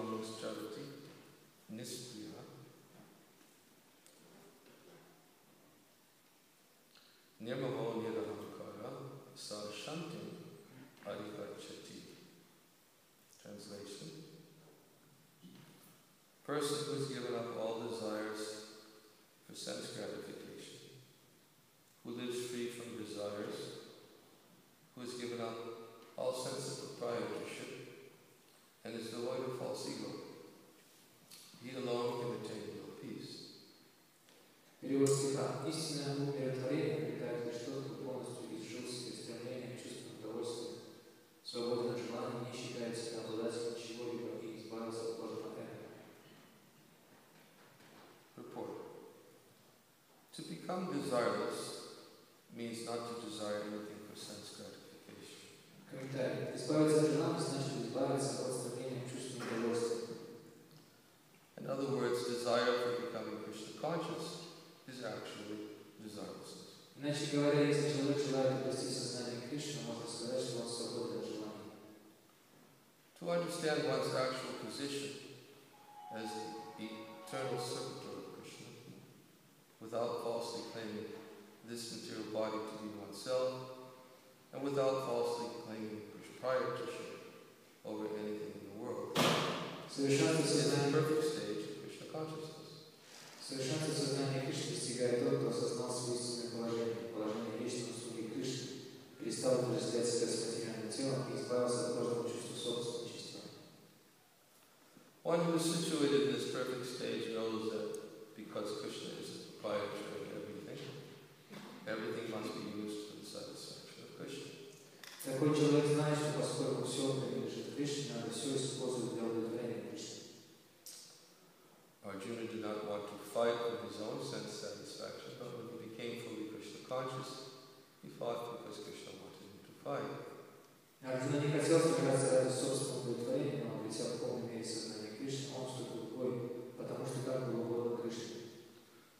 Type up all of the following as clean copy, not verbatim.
harmless charity, nispriya, nirmamo nirahankara, sa shantim adhikachati. Translation: person who has given up all desires for sense gratification, who lives free from desires, who has given up all sense of proprietorship, and is devoid of false ego, he alone can attain real peace. Перевод стиха. Истинное умиротворение обретает лишь тот, кто полностью изжил себе стремление к чувству удовольствия, свободен от желаний, не считает себя обладателем чего-либо и избавился от ложного эго. Report. To become desireless means not to desire anything for sense gratification. Комментарий. Избавиться от желаний значит избавиться от стремления к чувству удовольствия. In other words, desire for becoming Krishna conscious is actually desirelessness. Иначе говоря, если человек желает обрести сознание Кришны, можно сказать, что он свободен от желаний. To understand one's actual position as the eternal servitor of Krishna, without falsely claiming this material body to be oneself, and without falsely claiming proprietorship over anything in the world, is the perfect stage of Krishna consciousness. Совершенство сознания Кришны достигает тот, кто осознал свое истинное положение вечного слуги Кришны, перестал удовлетворять себя с материальным телом и избавился от ложного чувства собственничества. One who is situated in this perfect stage knows that because Krishna is the proprietor of everything, everything must be used for the satisfaction of Krishna. Такой человек знает, что поскольку все принадлежит Кришне, надо все использовать для удовлетворения Кришны. Arjuna did not want to fight for his own sense satisfaction, but when he became fully Krishna conscious, he fought because Krishna wanted him to fight. Арджуна не хотел сражаться ради собственного удовлетворения, но обретя в полной мере сознание Кришны, он вступил в бой, потому что так было угодно Кришне.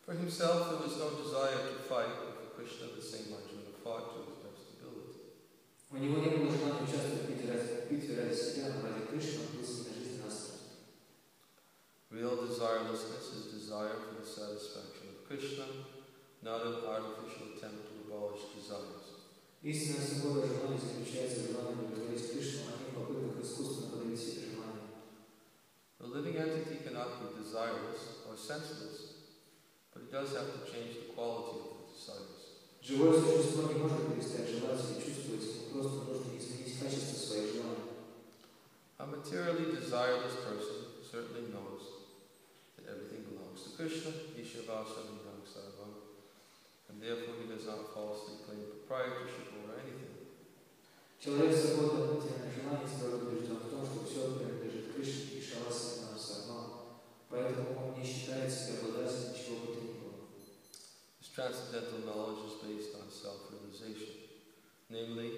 For himself, there was no desire to fight, but for Krishna, the same Arjuna fought to his best ability. У него не было желания участвовать в битве ради себя, но ради Кришны он был с ним на жизнь настрой. Real desirelessness is desire for the satisfaction of Krishna, not an artificial attempt to abolish desires. Истинное свободное желание заключается в желании удовлетворить Кришну, а не в попытках искусственно подавить себе желание. The living entity cannot be desireless or senseless, but it does have to change the quality of the desires. Живое существо не может перестать желать или чувствовать, ему просто нужно изменить качество своих желаний. A materially desireless person certainly knows that everything belongs to Krishna, Ishavasa and Yangsarvam, and therefore he does not falsely claim proprietorship over anything. Человек свободный от материальных желаний строго убежден в том, что все принадлежит Кришне, Ишавасе и Яngsарvam, поэтому он не считает себя обладателем чего бы то ни было. This transcendental knowledge is based on self-realization, namely,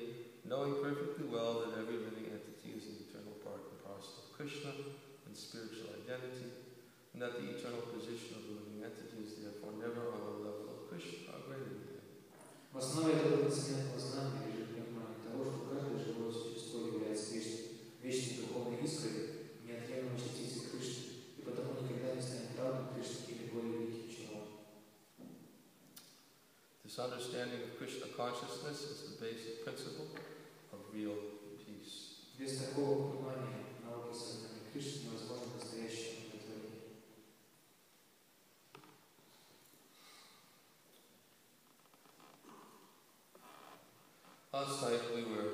knowing perfectly well that every living entity is an eternal part and parcel of Krishna and spiritual identity, and that the eternal position of the living entity is therefore never on the level of Krishna or greater than him. В основе этого трансцендентного знания лежит понимание того, что каждое живое существо является вечной духовной искрой, неотъемлемой частицей Кришны, и потому никогда не станет равным Кришне или более великим, чем он. This understanding of Krishna consciousness is the basic principle of real peace. Без такого понимания науки сознания Кришны невозможно настоящее удовлетворение. Last night we were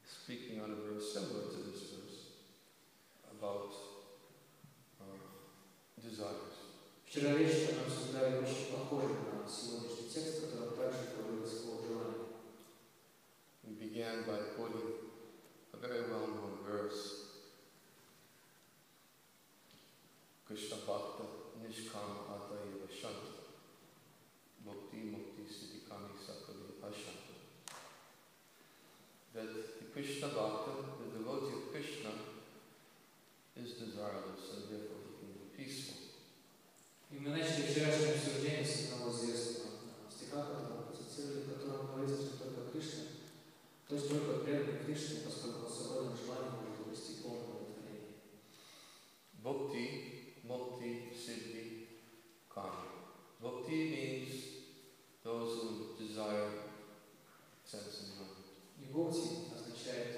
speaking on a verse similar to this verse about desires. Вчера вечером мы обсуждали очень похожий на сегодняшний текст, в котором также говорилось слово желание. We began by quoting a very well-known verse, Krishna Bhakta Nishkama Atayeva Shanta Bhakti Mukti Siddhikami Sakali Ashanta. That the Krishna Bhakta, the devotee of Krishna, is desireless and therefore he can be peaceful. И мы начали вчерашнее обсуждение с одного известного стиха, которого процитировали, в котором говорится, что только Кришна, то есть только преданный Кришне, поскольку он свободным желанием может обрести полное удовлетворение. Bhakti, Mukti, Siddhi, Kama. Bhakti means those who desire sense and mind. И бхакти означает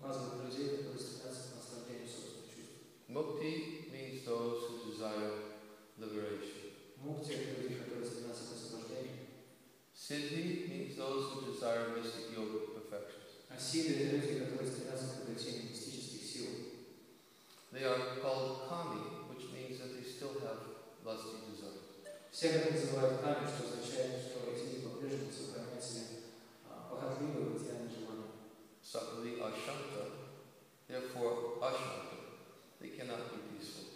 указывать людей, которые стремятся к наслаждению собственных чувств. Mukti means those who desire liberation. Мукти — это люди, которые стремятся к освобождению. Siddhi means those who desire mystic yogic perfections. А сидды — это люди, которые стремятся к обретению мистических сил. They are called kami, which means that they still have lusty desires. Все это называют ками, что означает, что эти люди по-прежнему сохраняют себе похотливые материальные желания. Sakali ashanta, therefore ashanta, they cannot be peaceful.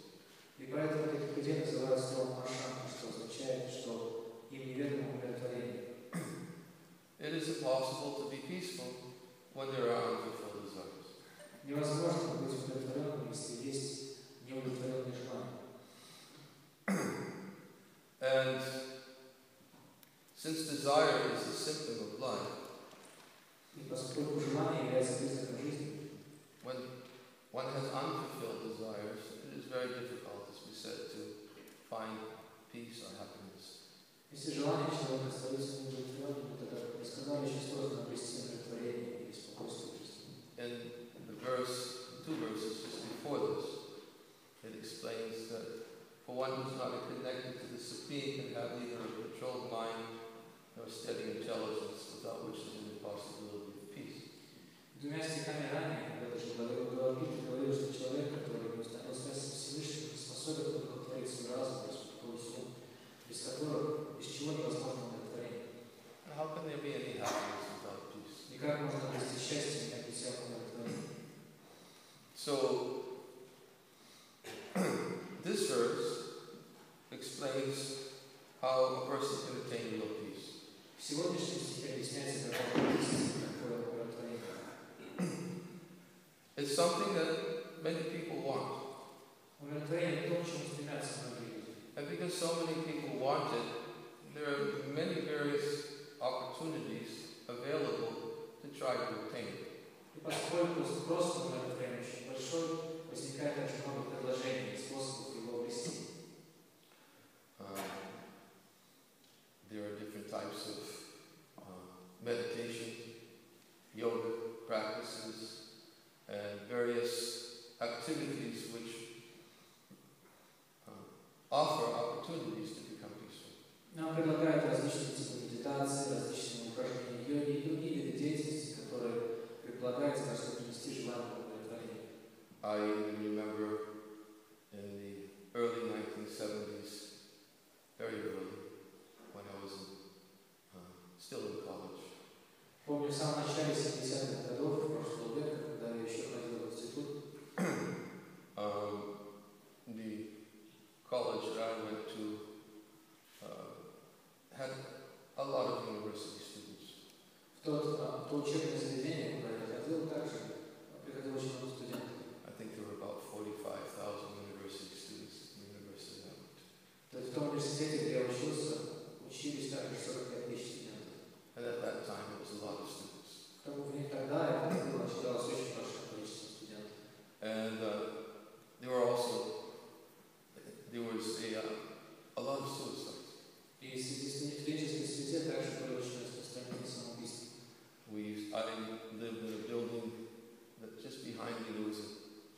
И поэтому таких людей называют словом ашанта, что означает, что им неведомо удовлетворение. It is impossible to be peaceful when there are unfulfilled desires. Невозможно быть удовлетворенным, если есть неудовлетворенные желания. And since desire is a symptom of life, И поскольку желание является признаком жизни, when one has unfulfilled desires, it is very difficult, as we said, to find peace or happiness. если желание человека остается неудовлетворенным, то, как мы сказали, очень сложно обрести удовлетворение и спокойствие в жизни. In the verse, 2 verses just before this, it explains that for one who is not connected to the Supreme can have neither a controlled mind nor steady intelligence, without which there is an impossibility of peace. Двумя стихами ранее, когда же говорил, что человек, который не установил связь с Всевышним, не способен удовлетворить свой разум, успокоить ум, без чего невозможно удовлетворение. How can there be any happiness without peace? И как можно обрести счастье, не обретя удовлетворение? So, this verse explains how a person can attain real peace. В сегодняшнем стихе объясняется, как можно обрести такое удовлетворение. It's something that many people want. Удовлетворение — то, к чему стремятся многие люди. And because so many people want it, there are many various opportunities available to try to obtain it. И поскольку спрос на удовлетворение очень большой, возникает очень много предложений и способов его обрести. There are different types of meditation, yoga practices, and various activities which offer opportunities to become peaceful. Нам предлагают различные типы медитации, различные упражнения йоги и другие виды деятельности, которые предлагают, скажем, принести желание удовлетворения. I even remember in the early 1970s, very early, when I was still in college. Помню, в самом начале 70-х годов прошлого века, когда я еще ходил в институт, the college that I went to had a lot of university students. в то учебное заведение, куда я ходил, также приходило очень много студентов. I think there were about 45,000 university students in the university I went to. То есть в том университете, где я учился, учились также 45 тысяч студентов. And at that time it was a lot of students. Тогда это было, считалось очень большое количество студентов. And there was a lot of suicides. И в студенческой среде также были очень распространены самоубийства. I lived in a building that just behind me there was a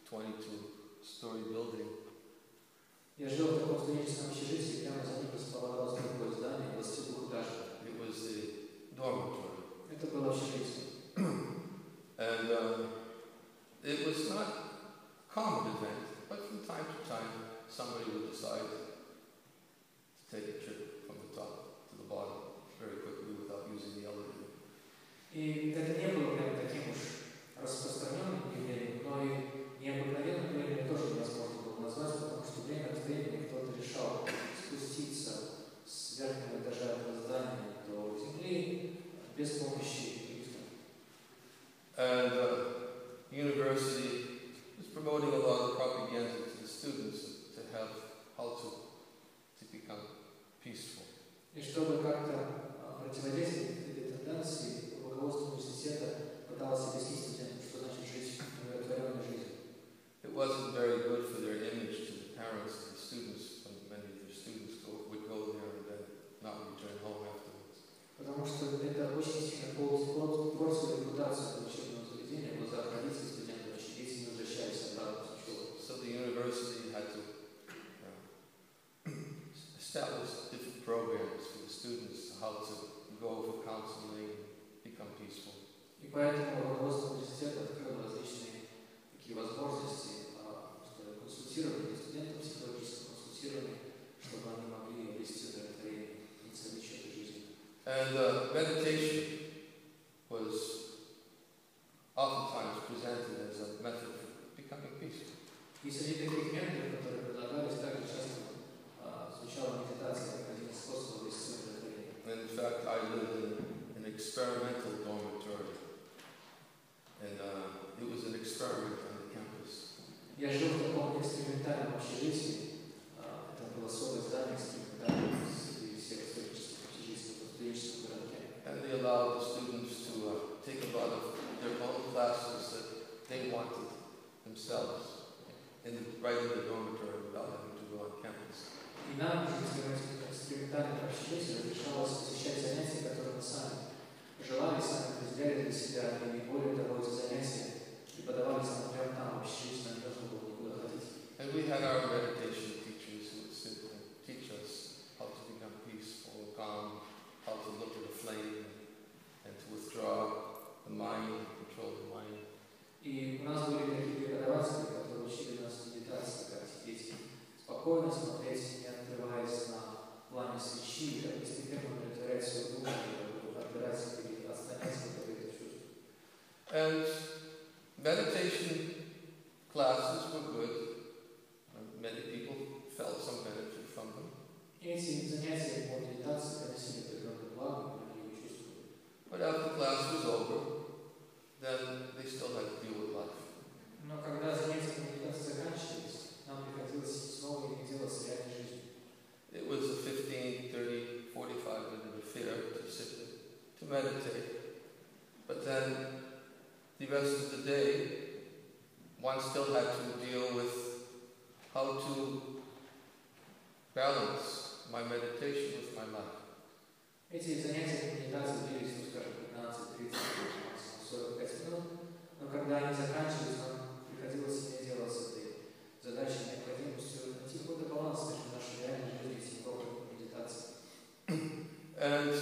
22-story building. Я жил в таком студенческом общежитии, прямо за ним располагалось другое здание, 22-этажное. It was the dormitory. Это было общежитие. And it was not a common event, but from time to time somebody would decide to take a trip from the top to the bottom very quickly without using the elevator. И это не было прям таким уж распространенным явлением, но и необыкновенным явлением тоже невозможно было назвать, потому что время от времени кто-то решал спуститься с верхнего этажа этого здания до земли без помощи лифта. And the university was promoting a lot of propaganda to the students to have how to become peaceful. И чтобы как-то противодействовать этой тенденции, руководство университета пыталось объяснить студентам, что значит жить удовлетворенной жизнью. It wasn't very good for their репутацию учебного заведения, глазах родителей, студентов, очень дети не возвращались обратно с учебы. So the university had to establish different programs for the students, how to go over counseling, become peaceful. И поэтому руководство университета открыло различные такие возможности консультирования студентов, психологического консультирования, чтобы они могли обрести удовлетворение и цели этой жизни. And meditation was oftentimes presented as a method for becoming peaceful. И среди таких методов, которые предлагались, также часто звучала медитация как один из способов обрести удовлетворение. And in fact, I lived in an experimental dormitory, and it was an experiment on the campus. Я жил в таком экспериментальном общежитии, это было особое здание экспериментальное среди всех студенческих общежитий в студенческом городке. And they allowed the students to take a lot of their own classes that they wanted themselves, right in the dormitory without having to go on campus. И нам в экспериментальном общежитии разрешалось посещать занятия, которые мы сами желали, сами определяли для себя, и более того, эти занятия преподавались нам прямо там, в общежитии, нам не нужно было никуда ходить. And we had our meditation teachers who would sit and teach us how to become peaceful, calm, how to look at a flame, and to withdraw the mind, and control the mind. И у нас были такие преподаватели, которые учили нас медитации, как сидеть спокойно, смотреть, не отрываясь на пламя свечи, как постепенно удовлетворять свою душу, отбирать или отстранять какое-то чувство. And meditation classes were good. Many people felt some benefit from them. И эти занятия по медитации приносили определенное благо, они его чувствовали. But after class was over, then they still had to deal with life. Но когда занятия по медитации заканчивались, нам приходилось снова иметь дело с реальной жизнью. It was a 15, 30, 45-minute affair to sit to meditate. But then the rest of the day, one still had to deal with how to balance my meditation with my life. Эти занятия по медитации длились, скажем, 15, 30, максимум 45 минут, но когда они заканчивались, нам приходилось иметь дело с этой задачей, необходимостью найти какой-то баланс между нашей реальной жизнью и симптомами медитации. And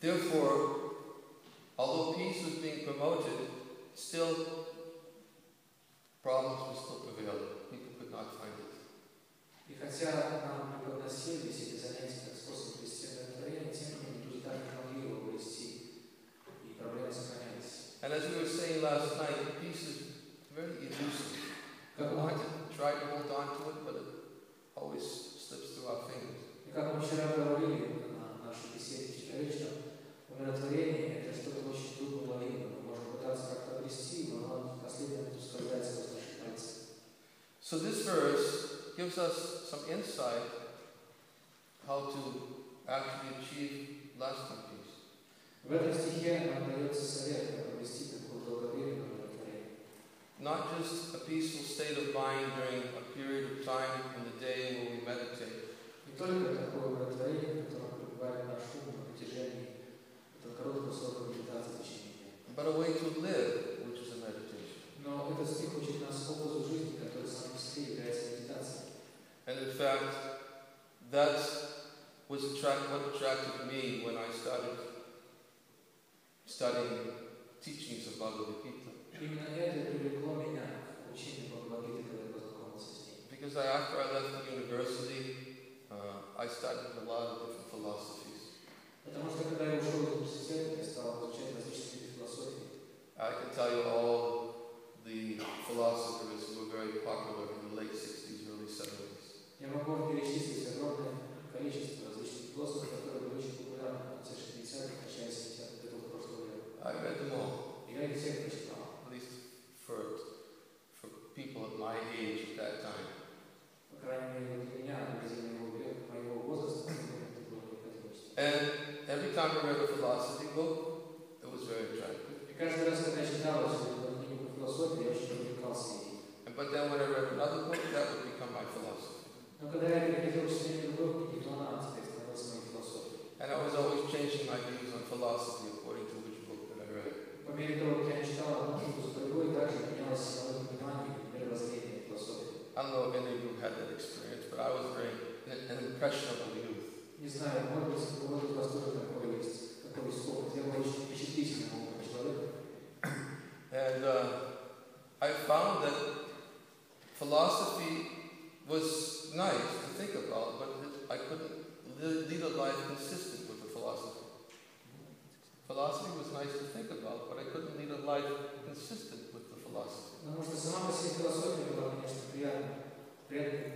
therefore, although peace was being promoted, still problems were still prevailing. People could not find it. И хотя нам преподносили эти занятия как способ обрести удовлетворение, тем не менее люди так не могли его обрести, и проблемы сохранялись. And as we were saying last night, peace is very elusive. We want to try to hold on to it, but it always slips through our fingers. И как мы вчера говорили на нашей беседе вчерашнем, умиротворение – это что-то очень трудноловимое. Мы можем пытаться как-то обрести, но оно в последний момент ускользает сквозь наши пальцы. So this verse gives us some insight how to actually achieve lasting peace. В этом стихе нам дается совет, как обрести такое долговременное умиротворение. Not just a peaceful state of mind during a period of time in the day when we meditate, Не только такое умиротворение, в котором пребывает наш ум на протяжении этого короткого срока медитации в течение дня. but a way to live, which is a meditation. Но этот стих учит нас образу жизни, который сам по себе является медитацией. And in fact, that was what attracted me when I started studying teachings of Bhagavad Gita. Именно это привлекло меня к учению Бхагавад-гиты, когда я познакомился с ней. Because after I left the university, I studied a lot of different philosophies. Потому что когда я ушел из университета, я стал изучать различные виды философии. I can tell you all the philosophers who were very popular in the late 60s, early 70s. Я могу перечислить огромное количество различных философов, которые были очень популярны в конце 60-х, начале 70-х годов прошлого века. I read them all, Я их всех прочитал. at least for people at my age at that time. По крайней мере, для меня, людей моего возраста, это было необходимость. And every time I read a philosophy book, it was very attractive. И каждый раз, когда я читал эту книгу по философии, я очень привлекался ей. But then when I read another book, that would become my philosophy. Но когда я переходил к чтению другой книги, то она теперь становилась моей философией. По мере того, как я читал одну книгу за другой, также менялось мое понимание и мировоззрение философии. I don't know if any of you had that experience, but I was very an impressionable youth. Не знаю, может быть, у вас тоже такой есть, такой опыт. Я был очень впечатлительным человеком. And I found that philosophy was nice to think about, but I couldn't lead a life consistent with the philosophy. Philosophy was nice to think about, but I couldn't lead a life consistent with the philosophy. Потому что сама по себе философия была, конечно, приятной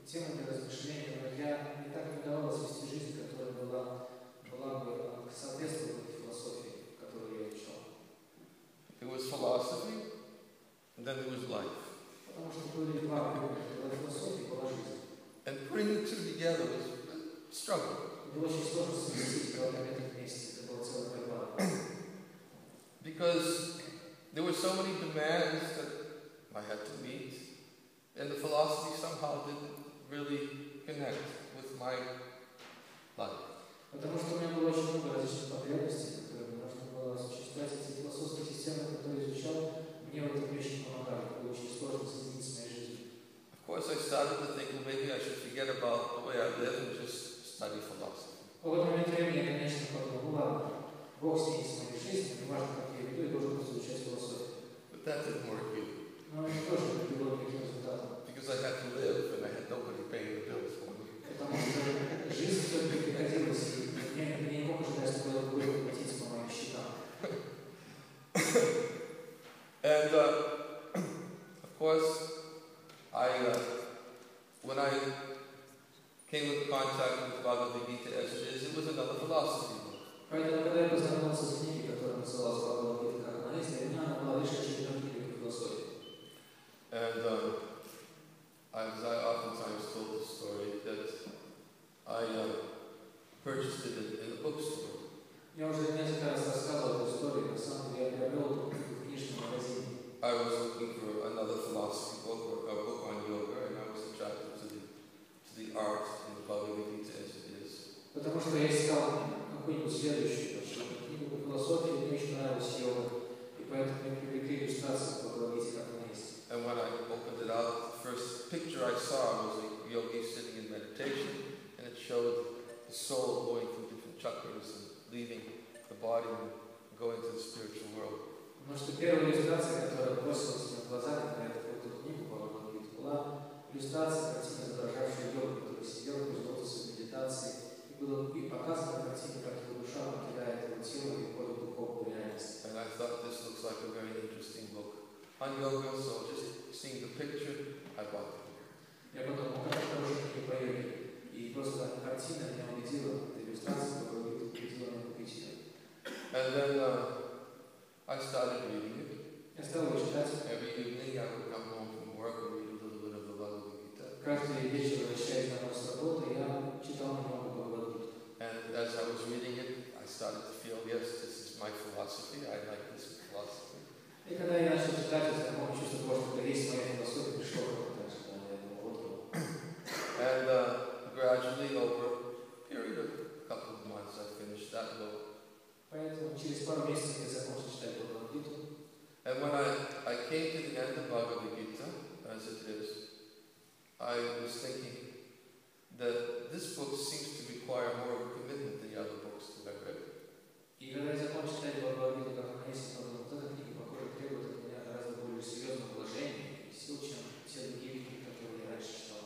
темой для размышления, но я не так не удавалось вести жизнь, которая была бы соответствовала философии, которую я изучал. There was philosophy, and then there was life. Потому что были два уровня, была философия и была жизнь. And putting the two together was a struggle. Было очень сложно совместить два элемента вместе, это была целая борьба. Because there were so many demands that I had to meet, and the philosophy somehow didn't really connect with my life. Потому что у меня было очень много различных потребностей, которые нужно было осуществлять. Эти философские системы, которые я изучал, мне в этом очень помогали. Было очень сложно соединить с моей жизнью. Of course, I started to think, well, maybe I should forget about the way I live and just study philosophy. В этот момент времени я, конечно, подумал, ну ладно, Бог с ней, с моей жизнью, не важно, как я веду, я должен просто изучать философию. But that didn't work either. Но это тоже не привело к таким результатам. Because I had to live and I had nobody paying the bills for me. Потому что жизнь все-таки приходилась, и я не мог ожидать, что я буду платить по моим счетам. And of course, when I came into contact with Bhagavad Gita as it is, it was another philosophy book. Поэтому, когда я познакомился с книгой, которая называлась Бхагавад Гита, как она есть, для меня она была лишь очередной книгой по философии. And as I oftentimes told the story, that I purchased it in a bookstore. Я уже несколько раз рассказывал эту историю, на самом деле я приобрел эту книгу в книжном магазине. I was looking for another philosophy book or a book on yoga, and I was attracted to the art in the Bhagavad Gita as it is. Потому что я искал какую-нибудь следующую книгу по философии, мне очень нравилась йога, и поэтому мне привлекли иллюстрации по Бхагавад Гите, как она есть. And when I opened it out, the first picture I saw was a yogi sitting in meditation, and it showed the soul going through different chakras and leaving the body and going to the spiritual world. Потому что первая иллюстрация, которая бросилась мне в глаза, когда я открыл эту книгу по Бхагавад Гите, была иллюстрация картины, изображавшей йогу, который сидел, пользовался в медитации, и показана картина, как его душа покидает его тело и входит в духовную реальность. And I thought this looks like a very interesting book on yoga, so just seeing the picture, I bought it. Я подумал, как хорошая книга по йоге. И просто картина меня убедила, эта иллюстрация убедила меня купить ее. And then I started reading it. Я стал его читать. Every evening I would come home from work and read a little bit of the Bhagavad Gita. Каждый вечер, возвращаясь домой с работы, я читал немного Бхагавад Гиту. And as I was reading it, I started to feel, yes, this is my philosophy. I like this philosophy. И когда я начал читать, я такое чувство, что это есть моя философия, пришло как-то так, что я этому отдал. And gradually, over a period of a couple of months, I finished that book. Поэтому через пару месяцев я закончил читать Бхагавад Гиту. And when I came to the end of Bhagavad Gita, as it is, I was thinking that this book seems to require more of a commitment than the other books that I've read. И когда я закончил читать Бхагавад Гиту, как она есть, я подумал, вот эта книга, похоже, требует от меня гораздо более серьезного вложения и сил, чем все другие книги, которые я раньше читал.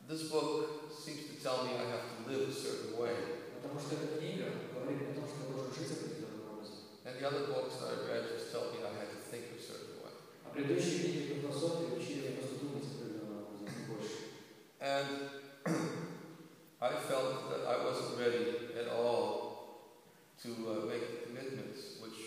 This book seems to tell me I have to live a certain way. Потому что эта книга говорит мне о том, что я должен жить определенным образом. And the other books that I read just tell me I had to think a certain way. А предыдущие книги по философии учили меня просто думать определенным образом, не больше. And I felt that I wasn't ready at all to make the commitments which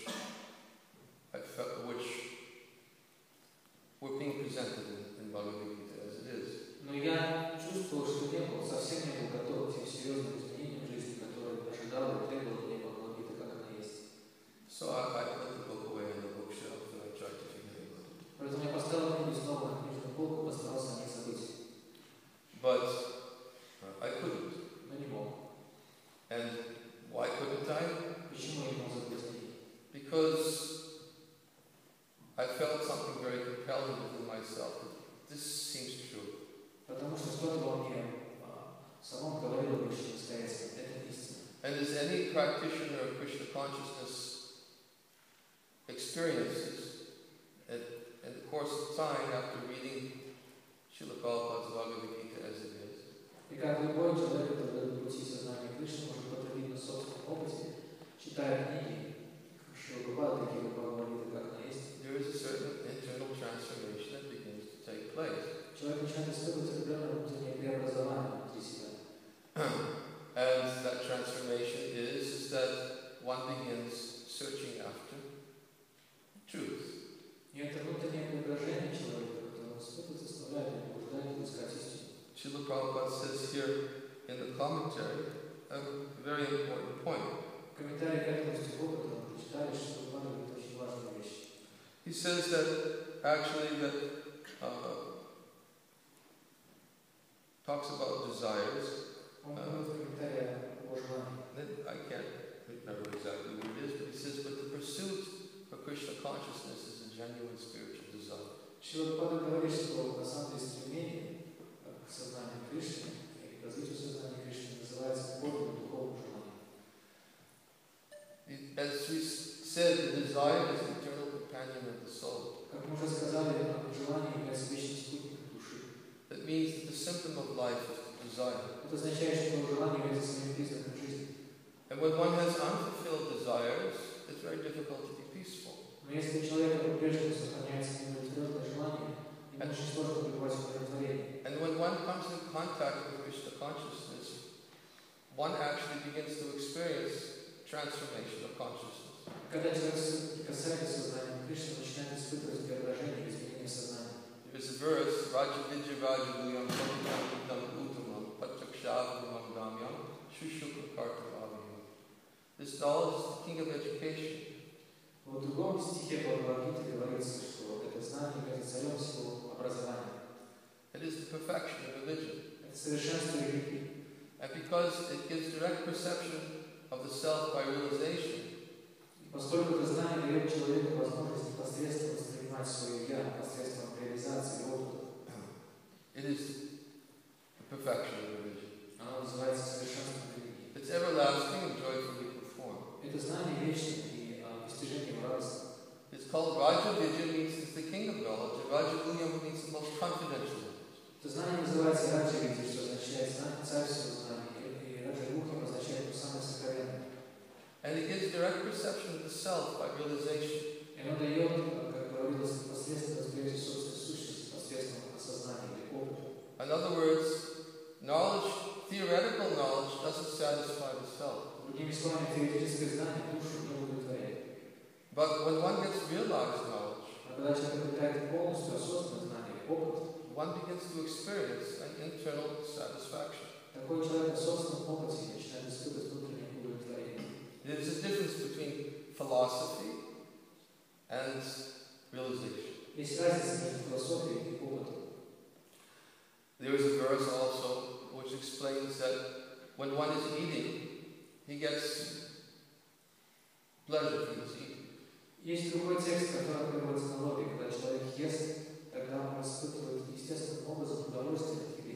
were being presented in Bhagavad Gita as it is. Но я чувствовал, что совсем не был готов к тем серьезным изменениям в жизни, которые ожидал и требовал от меня Бхагавад Гита, как она есть. So I put the book away on the bookshelf and I tried to forget about it. Поэтому я поставил книгу снова на книжную полку и постарался о ней забыть. But I couldn't. Но не мог. And why couldn't I? Почему я не мог забыть о ней? as any practitioner of Krishna consciousness experiences, in the course of time, after reading Srila Prabhupada's Bhagavad Gita as it is, И как любой человек, который в пути сознания Кришны, может потребить на собственном опыте, читая книги Шрила Прабхупады, такие как Бхагавад Гита, как она есть, there is a certain internal transformation that begins to take place. Человек начинает испытывать определенное внутреннее преобразование внутри себя. And that transformation is that one begins searching after truth. И это внутреннее преображение человека, которое он испытывает, заставляет его блуждать и искать истину. Srila Prabhupada says here in the commentary a very important point. В комментарии к этому стиху, который мы прочитали, что Прабхупада говорит очень важную вещь. He says that actually talks about desires. I can't remember exactly what it is, but he says, but the pursuit for Krishna consciousness is a genuine spiritual desire. Шрила Прабхупада говорит, что на самом деле стремление к сознанию Кришны и к развитию сознания Кришны называется подлинным духовным желанием. As we said, the desire is the eternal companion of the soul. Как мы уже сказали, желание является вечным спутником души. That means that the symptom of life is desire. Это означает, что желание является своим признаком жизни. And when one has unfulfilled desires, it's very difficult to be peaceful. Но если у человека по-прежнему сохраняется неудовлетворенное желание, ему очень сложно пребывать в удовлетворении. And when one comes in contact with Krishna consciousness, one actually begins to experience transformation of consciousness. Когда человек касается сознания Кришны, начинает испытывать преображение, изменение сознания. There's a verse, Raja Vidya Raja Guyam Savitam Uttamam Pachakshavamam Damyam Shushukha Kartavavayam. This knowledge is the king of education. В другом стихе Бхагавад Гиты говорится, что это знание является царем всего образования. It is the perfection of religion. Это совершенство религии. And because it gives direct perception of the self by realization, поскольку это знание дает человеку возможность непосредственно воспринимать свое «я» посредством реализации опыта, it is the perfection of religion. Оно называется совершенством религии. It's everlasting and joyfully performed. Это знание вечное и постижение радостно. It's called Raja Vidya, means it's the king of knowledge, and Raja Gulyam means the most confidential knowledge. Это знание называется Раджа Видья, что означает царь всего знания, и Раджа Гухам означает самое сокровенное. And it gives direct perception of the self by realization. И оно дает, как говорилось, непосредственно восприятие собственной сущности, посредством осознания или опыта. In other words, knowledge, theoretical knowledge, doesn't satisfy the self. Другими словами, теоретическое знание душу не удовлетворяет. But when one gets realized knowledge, А когда человек обретает полностью осознанное знание, опыт, one begins to experience an internal satisfaction. такой человек в собственном опыте начинает испытывать внутреннее удовлетворение. There's a difference between philosophy and realization. Есть разница между философией и опытом. There is a verse also which explains that when one is eating, he gets pleasure from his eating. Есть другой текст, который приводится на логике, когда человек ест, тогда он испытывает естественным образом удовольствие от еды.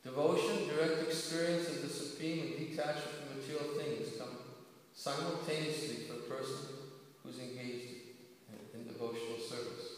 Devotion, direct experience of the supreme and detachment from material things come simultaneously for a person who's engaged in devotional service.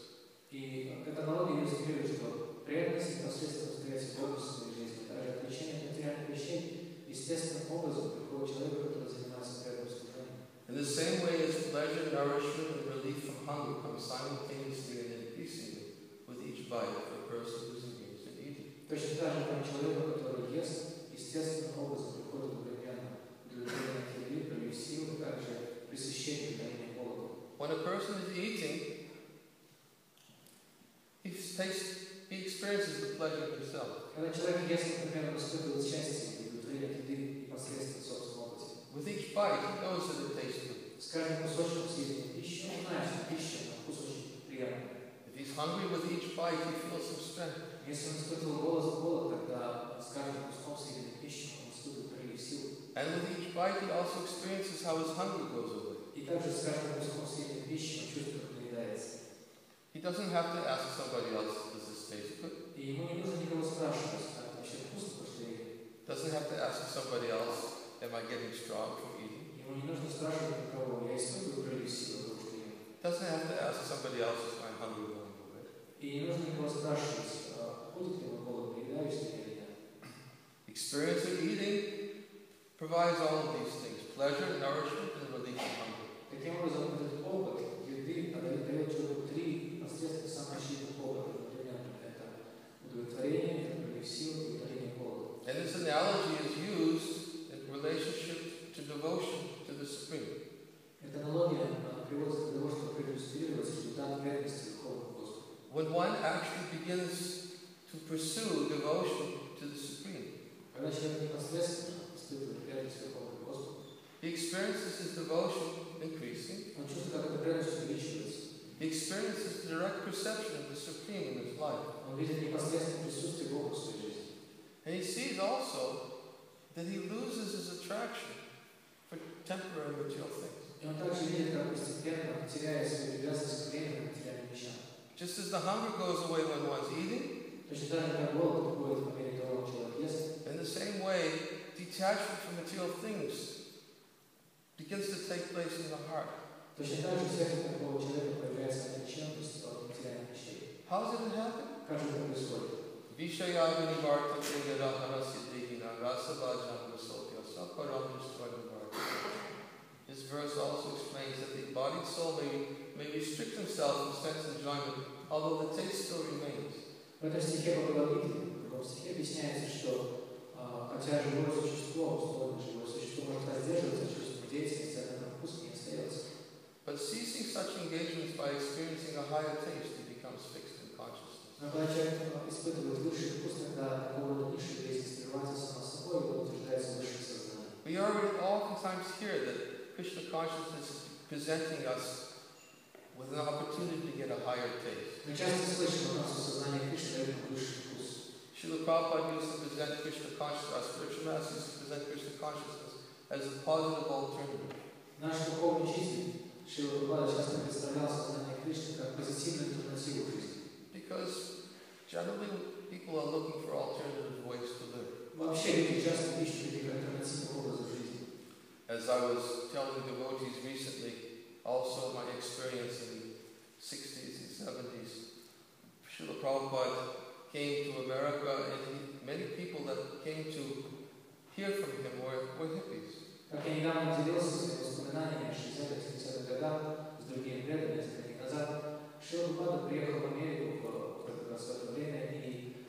И эта аналогия иллюстрирует, что преданность непосредственно встретится в Богу в своей жизни. Также отличение от материальных вещей естественным образом приходит человеку, который занимается преданным служением. In the same way as pleasure, nourishment, and relief from hunger come simultaneously and increasingly with each bite for a person who's engaged in eating. Точно так же, как человеку, который ест, естественным образом приходит одновременно удовлетворение от еды, прилив сил, и также пресыщение утоления голода. When a person is eating, he experiences the pleasure himself. Когда человек ест, например, он испытывает счастье и удовлетворение от еды непосредственно в собственном опыте. With each bite, he knows that it tastes good. С каждым кусочком съеденной пищи он знает, что пища на вкус очень приятная. If he's hungry with each bite, he feels some strength. Если он испытывал голод, тогда с каждым куском съеденной пищи он испытывает прилив сил. And with each bite, he also experiences how his hunger goes away. И также с каждым куском съеденной пищи он чувствует, как наедается. He doesn't have to ask somebody else, does this taste good? И ему не нужно никого спрашивать, как вообще вкусно, что ли. Doesn't have to ask somebody else, am I getting strong from eating? Ему не нужно спрашивать никого, я испытываю прилив сил от того, что ем. Doesn't have to ask somebody else if I'm hungry or not. И не нужно никого спрашивать, будет ли он голодный, поедаюсь ли я или нет. Experience of eating provides all of these things: pleasure, nourishment, and relief from hunger. Таким образом, этот опыт еды дает человеку три непосредственно самых очевидных опыта. Например, это удовлетворение, это прилив сил и удаление голода. And this analogy is used in relationship to devotion to the Supreme. Эта аналогия приводится для того, чтобы проиллюстрировать результат верности Духовному Господу. When one actually begins to pursue devotion to the Supreme, Когда человек непосредственно испытывает преданность Духовному Господу, he experiences his devotion increasing. он чувствует, как эта преданность увеличивается. He experiences the direct perception of the Supreme in his life. Он видит непосредственное присутствие Бога в своей жизни. And he sees also that he loses his attraction for temporary material things. И он также видит, как постепенно, теряя свою привязанность к временным материальным вещам. Just as the hunger goes away when one's eating, Точно так же, как голод уходит по мере того, как человек ест, in the same way, detachment from material things begins to take place in the heart. точно так же в сердце такого человека появляется отреченность от материальных вещей. How does it happen? Как же это происходит? Vishayagani Varta Tegarahara Siddhina Rasavajam Vasopya Saparam Nishtvanavarta. This verse also explains that the embodied soul may restrict himself from sense enjoyment, although the taste still remains. В этом стихе Бхагавад-гиты, в другом стихе объясняется, что хотя живое существо, условно живое существо, может воздерживаться от чувственной деятельности, однако вкус не остается. But ceasing such engagements by experiencing a higher taste, he becomes fixed in consciousness. Но когда человек испытывает высший вкус, тогда такого рода низшая деятельность прерывается сама собой, и он утверждается в высшем сознании. We already oftentimes hear that Krishna consciousness is presenting us with an opportunity to get a higher taste. Мы часто слышим о том, что сознание Кришны дает нам высший вкус. Srila Prabhupada used to present Krishna consciousness, our spiritual masters used to present Krishna consciousness as a positive alternative. Наш духовный учитель Шрила Прабхупада часто представлял сознание Кришны как позитивную альтернативу жизни. Because generally people are looking for alternative ways to live. Вообще люди часто ищут этих альтернативных образов жизни. As I was telling devotees recently, also my experience in the 60s and 70s, Srila Prabhupada came to America, and many people that came to hear from him were hippies. Как я недавно делился своими воспоминаниями о 60-70-х годах с другими преданными несколько лет назад, Шрила Прабхупада приехал в Америку как раз в это время, и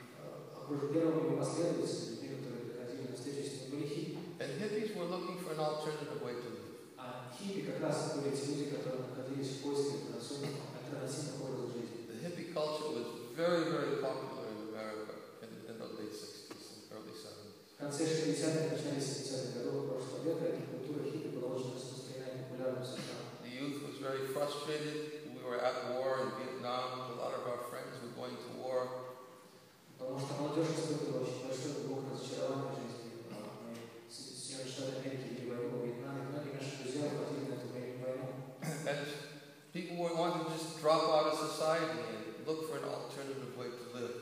первым его последователем, людьми, которые приходили на встречу с ним, были хиппи. And hippies were looking for an alternative way to live. А хиппи как раз были те люди, которые находились в поиске альтернативных образов жизни. The hippie culture was very, very popular in America in the late 60s and early 70s. В конце 60-х, начале 70-х годов прошлого века эта культура хиппи была очень распространена и популярна в США. The youth was very frustrated. We were at war in Vietnam. A lot of our friends were going to war. Потому что молодежь испытывала очень большое глубокое разочарование в жизни. Мы в Соединенных Штатах Америки вели войну во Вьетнаме, многие наши друзья уходили на эту войну. And people were wanting to just drop out of society and look for an alternative way to live.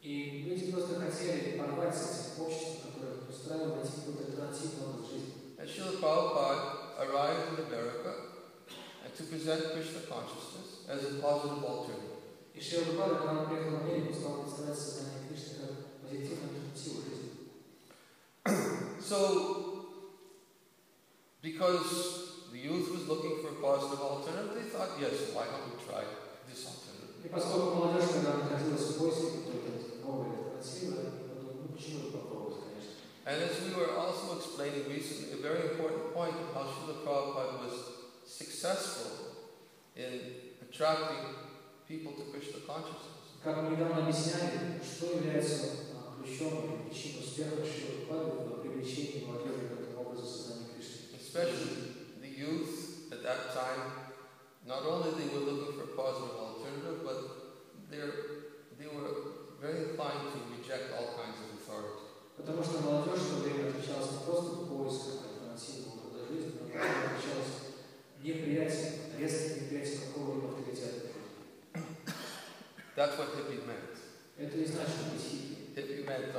И люди просто хотели порвать с этим обществом, которое устраивало, найти какой-то альтернативный образ жизни. And Srila Prabhupada arrived in America and to present Krishna consciousness as a positive alternative. И Шрила Прабхупада, когда он приехал в Америку, стал представлять сознание Кришны как позитивную альтернативу жизни. So, because the youth was looking for a positive alternative, they thought, yes, why don't we try this alternative? И поскольку молодежь, когда находилась в поиске какой-то новой альтернативы, они подумали, ну почему бы попробовать, конечно. And as we were also explaining recently, a very important point of how Srila Prabhupada was successful in attracting people to Krishna consciousness. Как мы недавно объясняли, что является ключом или причиной успеха Шрилы Прабхупады в привлечении молодежи к этому образу сознания Кришны. Especially the youth at that time, not only they were looking for a positive alternative, but they were very inclined to reject all kinds of authority. Потому что молодежь в то время отличалась не просто поиском альтернативного образа жизни, но также отличалась неприятием, резким неприятием какого-либо авторитета. That's what hippie meant. Это не значит быть хиппи. Hippie meant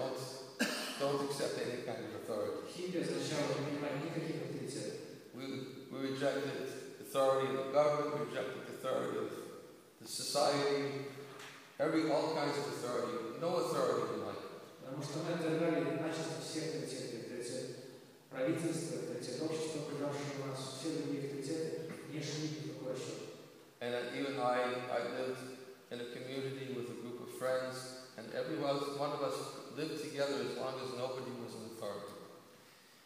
don't accept any kind of authority. Хиппи означало не принимать никаких авторитетов. We rejected authority of the government, we rejected authority of the society, all kinds of authority, no authority in life. Потому что мы отвергали начисто все авторитеты, авторитет правительства, авторитет общества, окружавшего нас, все другие авторитеты не шли ни в какой расчет. And even I lived in a community with a group of friends, and one of us lived together as long as nobody was in authority.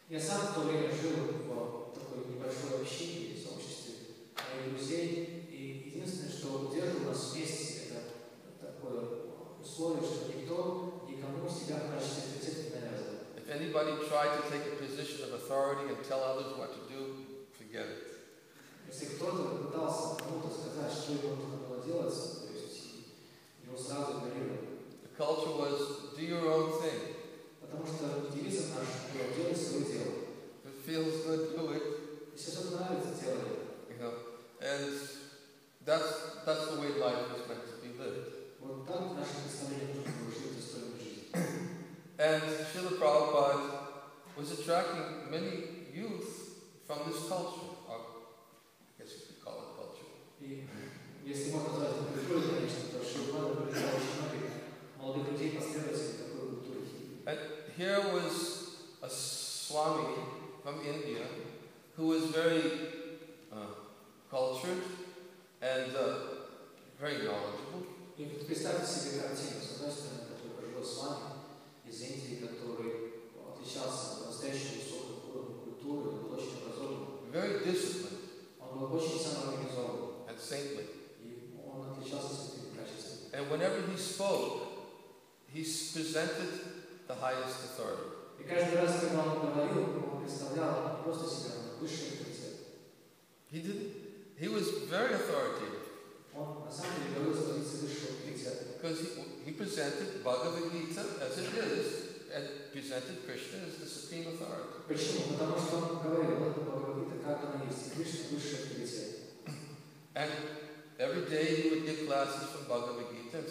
Я сам в то время жил в такой небольшой общине, сообществе моих друзей, и единственное, что удерживало нас вместе, это такое условие, что никто никому себя в качестве авторитета не навязывал. If anybody tried to take a position of authority and tell others what to do, forget it. Если кто-то пытался кому-то сказать, что ему нужно было делать, то есть его сразу игнорировали. The culture was, do your own thing. Потому что девизом нашим было делать свое дело. If it feels good, do it. Если что-то нравится, делай. And that's the way life is meant to be lived. Вот так наше представление нужно было жить достойной жизни. And Srila Prabhupada was attracting many youth from this culture. I guess you could call it culture. И если можно назвать это культурой, конечно, то Шрила привлекал очень многих молодых людей, последователей такой культуры. And here was a Swami from India who was very cultured and very knowledgeable. И представьте себе картину, с одной стороны, такой пожилой Свами из Индии, который отличался от настоящего высокого уровня культуры, он был очень образованным. Very disciplined. Он был очень самоорганизован. And saintly. И он отличался святыми качествами. And whenever he spoke, he presented the highest authority. И каждый раз, когда он говорил, он представлял не просто себя, но высший авторитет. He was very authoritative. Он на самом деле говорил с позиции высшего авторитета. Because he presented Bhagavad Gita as it is, and presented Krishna as the supreme authority. Почему? Потому что он говорил, это Бхагавад-гита, как она есть, и Кришна высший авторитет. And every day he would give classes from Bhagavad Gita and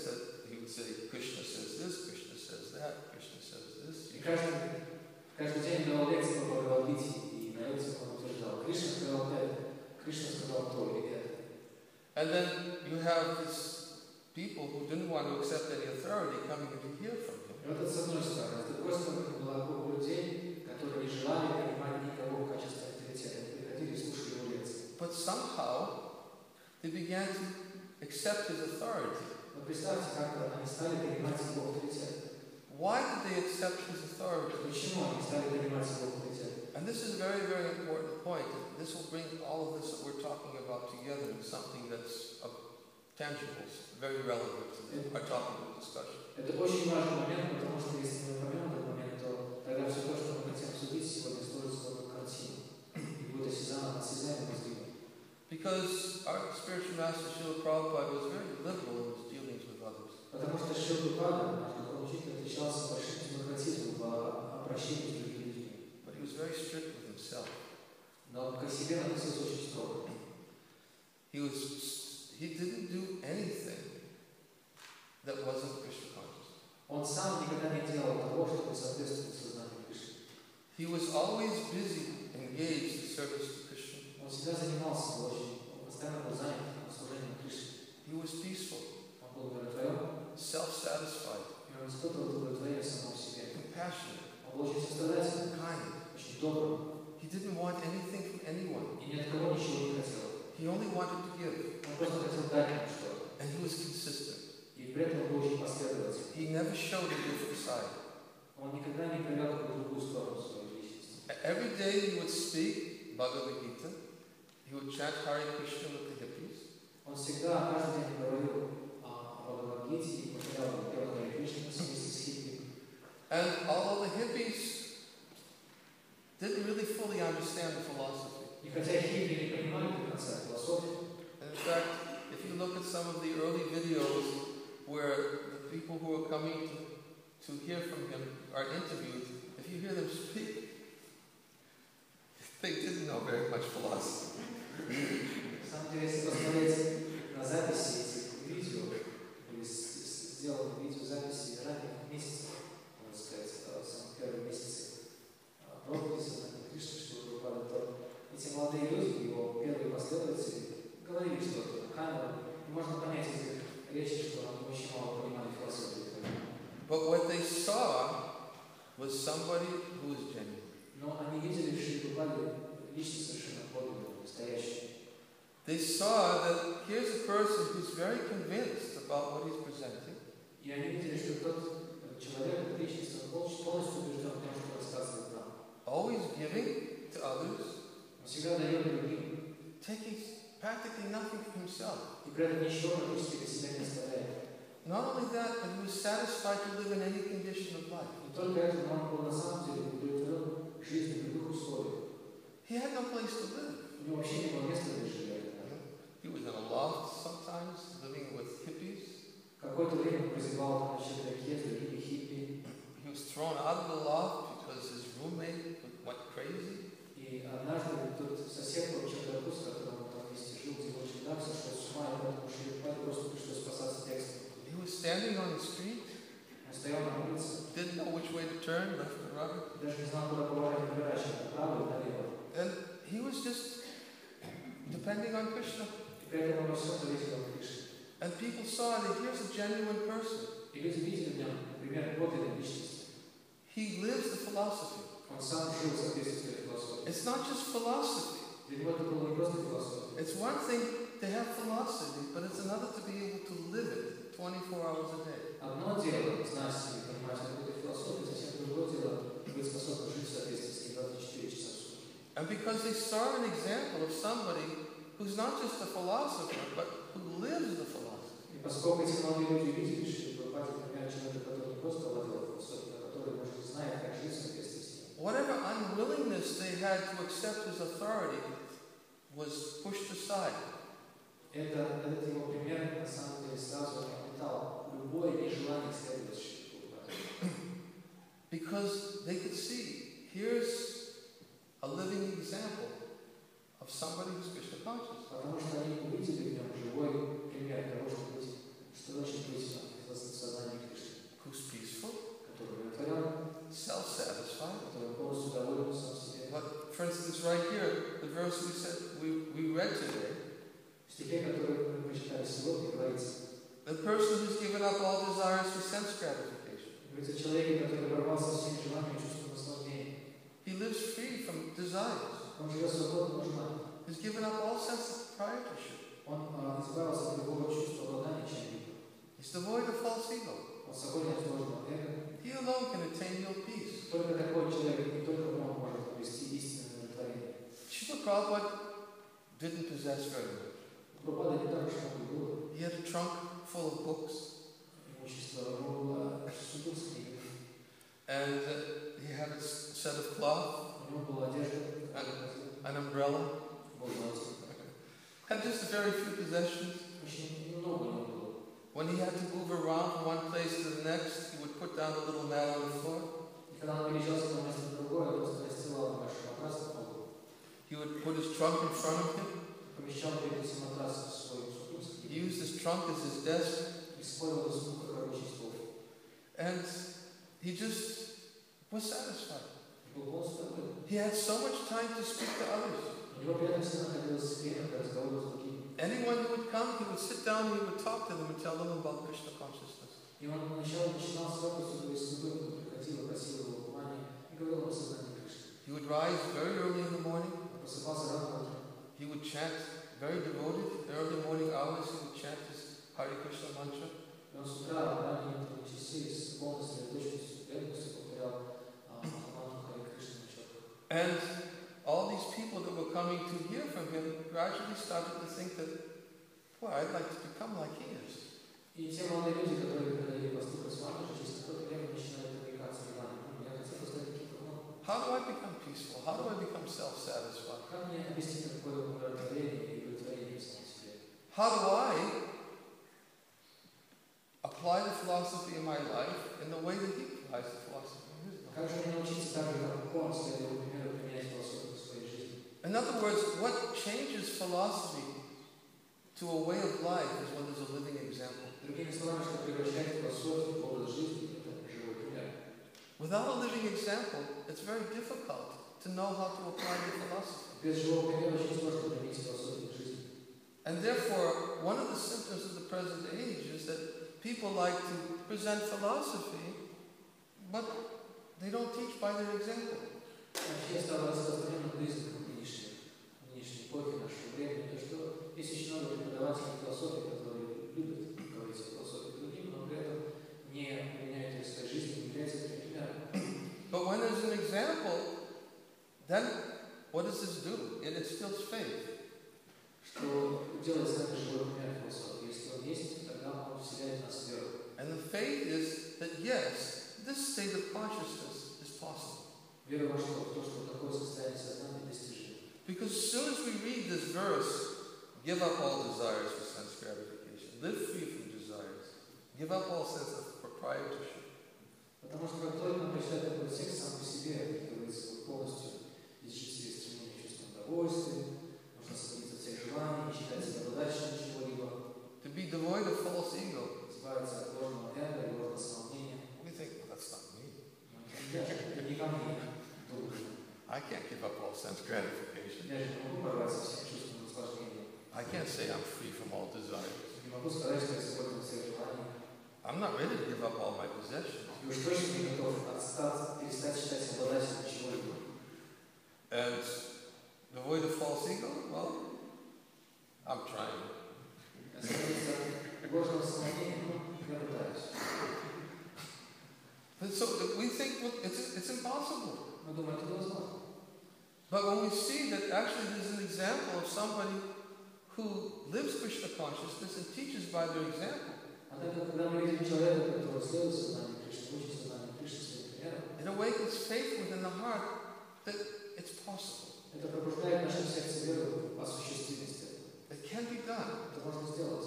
he would say, Krishna says this, Krishna says that, Krishna says this. И каждый день давал лекции по Бхагавад-гите, и на лекциях он утверждал, Кришна сказал это, Кришна сказал то или это. And then you have these people who didn't want to accept any authority coming to hear from him. И вот это с одной стороны. С другой стороны, была группа людей, которые не желали принимать никого в качестве авторитета. Они приходили и слушали его лекции. But somehow they began to accept his authority. Но представьте, как они стали принимать его авторитет. Why did they accept his authority? Почему они стали принимать его авторитет? And this is a very, very important point. This will bring all of this that we're talking about together in something that's tangible, very relevant to our topic of discussion. Это очень важный момент, потому что если мы поймем этот момент, то тогда все то, что мы хотим обсудить сегодня, сложится в одну картину и будет осязаемо возможно. Because our spiritual master Srila Prabhupada was very liberal in his dealings with others. Потому что Шрила Прабхупада, наш духовный учитель, отличался большим демократизмом в обращении с другими людьми. But he was very strict with himself. Но к себе относился очень строго. He didn't do anything that wasn't Krishna conscious. Он сам никогда не делал того, чтобы соответствовать сознанию Кришны. He was always busy, engaged in service to Krishna. Он всегда занимался очень, он постоянно был занят служением Кришне. He was peaceful. Он был удовлетворен. Self-satisfied. И он испытывал удовлетворение самому себе. Compassionate. Он был очень сострадательным. Kind. Очень добрым. He didn't want anything from anyone. И ни от кого ничего не хотел. He only wanted to give. Он просто хотел дать ему что-то. And he was consistent. И при этом он был очень последовательным. He never showed a different side. Он никогда не проявлял какую-то другую сторону своей личности. Every day he would speak Bhagavad Gita. He would chant Hare Krishna with the hippies. Он всегда, каждый день говорил о Бхагавад-гите и повторял Харе Кришна вместе с хиппи. And although the hippies didn't really fully understand the philosophy. И хотя хиппи не понимали до конца философию, and in fact, if you look at some of the early videos where the people who are coming to hear from him are interviewed, if you hear them speak, they didn't know very much philosophy. на самом деле, если посмотреть на записи этих видео, были сделаны видеозаписи ранних месяцев, можно сказать, самых первых that here's a person who's very convinced about what he's presenting. И они видели, что тот человек, личность, он полностью убежден в том, что рассказывает нам. Always giving to others, Он всегда дает другим. taking practically nothing for himself. И при этом ничего практически для себя не оставляет. Not only that, but he was satisfied to live in any condition of life. Не только это, но он был на самом деле удовлетворен жизнью в любых условиях. He had no place to live. У него вообще не было места для жилья. He was in a loft sometimes, living with hippies. Какое-то время он прозябал там на чердаке с другими хиппи. He was thrown out of the loft because his roommate went crazy. И однажды тот сосед по чердаку, с которым он там вместе жил, где его чердак, сошел с ума, и поэтому просто пришлось спасаться бегством. He was standing on the street, Он стоял на улице, didn't know which way to turn, left or right. даже не знал, куда поворачивать, поворачивать, направо и налево. And he was just depending on Krishna. И при этом он во всем зависел от Кришны. And people saw that here's a genuine person. И люди видели в нем, например, подлинную личность. He lives the philosophy. Он сам жил в соответствии с философией. It's not just philosophy. Для него это было не просто философия. It's one thing to have philosophy, but it's another to be able to live it 24 hours a day. Одно дело знать себе, понимать какую-то философию, совсем другое дело быть способным жить в соответствии с ней 24 часа в сутки. And because they saw an example of somebody who's not just a philosopher, but who lives the philosophy. И поскольку эти молодые люди видели, что Прабхупада, например, человек, который не просто владел философией, а который, может, знает, как жить в соответствии с ней. Whatever unwillingness they had to accept his authority was pushed aside. Этот его пример, на самом деле, сразу отметал любое нежелание следовать Прабхупаде. Because they could see, here's a living example of somebody who's Krishna conscious. Потому что они увидели в нем живой пример того, что значит быть в сознании Кришны. Who's peaceful, Который удовлетворен, self-satisfied. который полностью доволен сам себе. But, for instance, right here, the verse we read today, В стихе, который мы прочитали сегодня, говорится, the person who's given up all desires for sense gratification. говорится о человеке, который ворвался всеми желаниями чувства наслаждения. He lives free from desires. Он живет свободно от желаний. He's given up all sense of proprietorship. Он избавился от любого чувства обладания чем-либо. He's devoid of false ego. Он свободен от ложного эго. He alone can attain real peace. Только такой человек, не только он может обрести истинное удовлетворение. Srila Prabhupada didn't possess very much. Прабхупада не так уж много было. He had a trunk full of books, Имущество его было сундук с книгами. and he had a set of cloth, У него была одежда, an umbrella, был зонтик. had just a very few possessions. Очень немного у него было. When he had to move around from one place to the next, he would put down a little mat on the floor. И когда он переезжал с одного места на другое, он просто расстилал небольшой матрас на полу. He would put his trunk in front of him. Помещал перед этим матрасом свой сундук с He книгами. used his trunk as his desk, Использовал сундук как рабочий стол. and he just was satisfied. Был полностью доволен. He had so much time to speak to others. У него при этом всегда находилось время для разговора с другими. Anyone who would come, he would sit down, he would talk to them and tell them about Krishna consciousness. И он поначалу начинал с вопроса, то есть с любым, кто приходил, просил его внимания и говорил о сознании Кришны. He would rise very early in the morning. Он просыпался рано утром. He would chant, very devoted, early morning hours, he would chant his Hare Krishna mantra. И он с утра, ранние утренние часы, с полной сосредоточенностью, преданностью повторял мантру Харе Кришны на четко. And all these people that were coming to hear from him gradually started to think that, boy, I'd like to become like he is. И те молодые люди, которые приходили послушать с мантры, через какое-то время начинали проникаться желанием. Я хотел бы стать таким, как он. How do I become peaceful? How do I become self-satisfied? Как мне объяснить такое умиротворение и удовлетворение в самом себе? How do I apply the philosophy in my life in the way that he applies the philosophy in his life? Как же мне научиться так же, как он, следуя его примеру, применять философию в своей жизни? In other words, what changes philosophy to a way of life is when there's a living example. Другими словами, что превращает философию в образ жизни, это живой пример. Without a living example, it's very difficult to know how to apply the philosophy. Без живого примера очень сложно применить философию в жизни. And therefore, one of the symptoms of the present age is that people like to present philosophy, but they don't teach by their example. Вообще стало распространенным признаком нынешней эпохи нашего времени, то что есть очень много преподавателей философии, которые любят говорить о философии другим, но при этом не применяют ее в своей жизни, не являются таким примером. But when there's an example, then what does this do? It instills faith. Что делается это живой пример философии. Если он есть, тогда он вселяет в нас веру. And the faith is that yes, this state of consciousness is possible. Вера во что? В то, что такое состояние сознания достижимо. Because as soon as we read this verse, give up all desires for sense gratification, live free from desires, give up all sense of proprietorship. Потому что как только мы прочитаем такой текст сам по себе, как говорится, полностью изжить себе стремление к чувству удовольствия, можно освободиться от всех желаний, не считать себя обладателем чего-либо, To be devoid of false ego. избавиться от ложного эго и ложного самомнения. We think, well, that's not me. Это не ко мне, думаю. I can't give up all sense gratification. Я же не могу порваться всем чувством наслаждения. I can't say I'm free from all desires. Не могу сказать, что я свободен от всех желаний. I'm not ready to give up all my possessions. И уж точно не готов перестать считать себя обладателем чего-либо. And devoid of false ego? Well, I'm trying. Освободиться от ложного самомнения, я пытаюсь. And so we think well, it's impossible. Мы думаем, это невозможно. But when we see that actually there's an example of somebody who lives Krishna consciousness and teaches by their example, Однако, когда мы видим человека, который следует сознанию Кришны, учит сознанию Кришны своим примером, it awakens faith within the heart that it's possible. это пробуждает в нашем сердце веру в осуществимость этого. It can be done. Это можно сделать.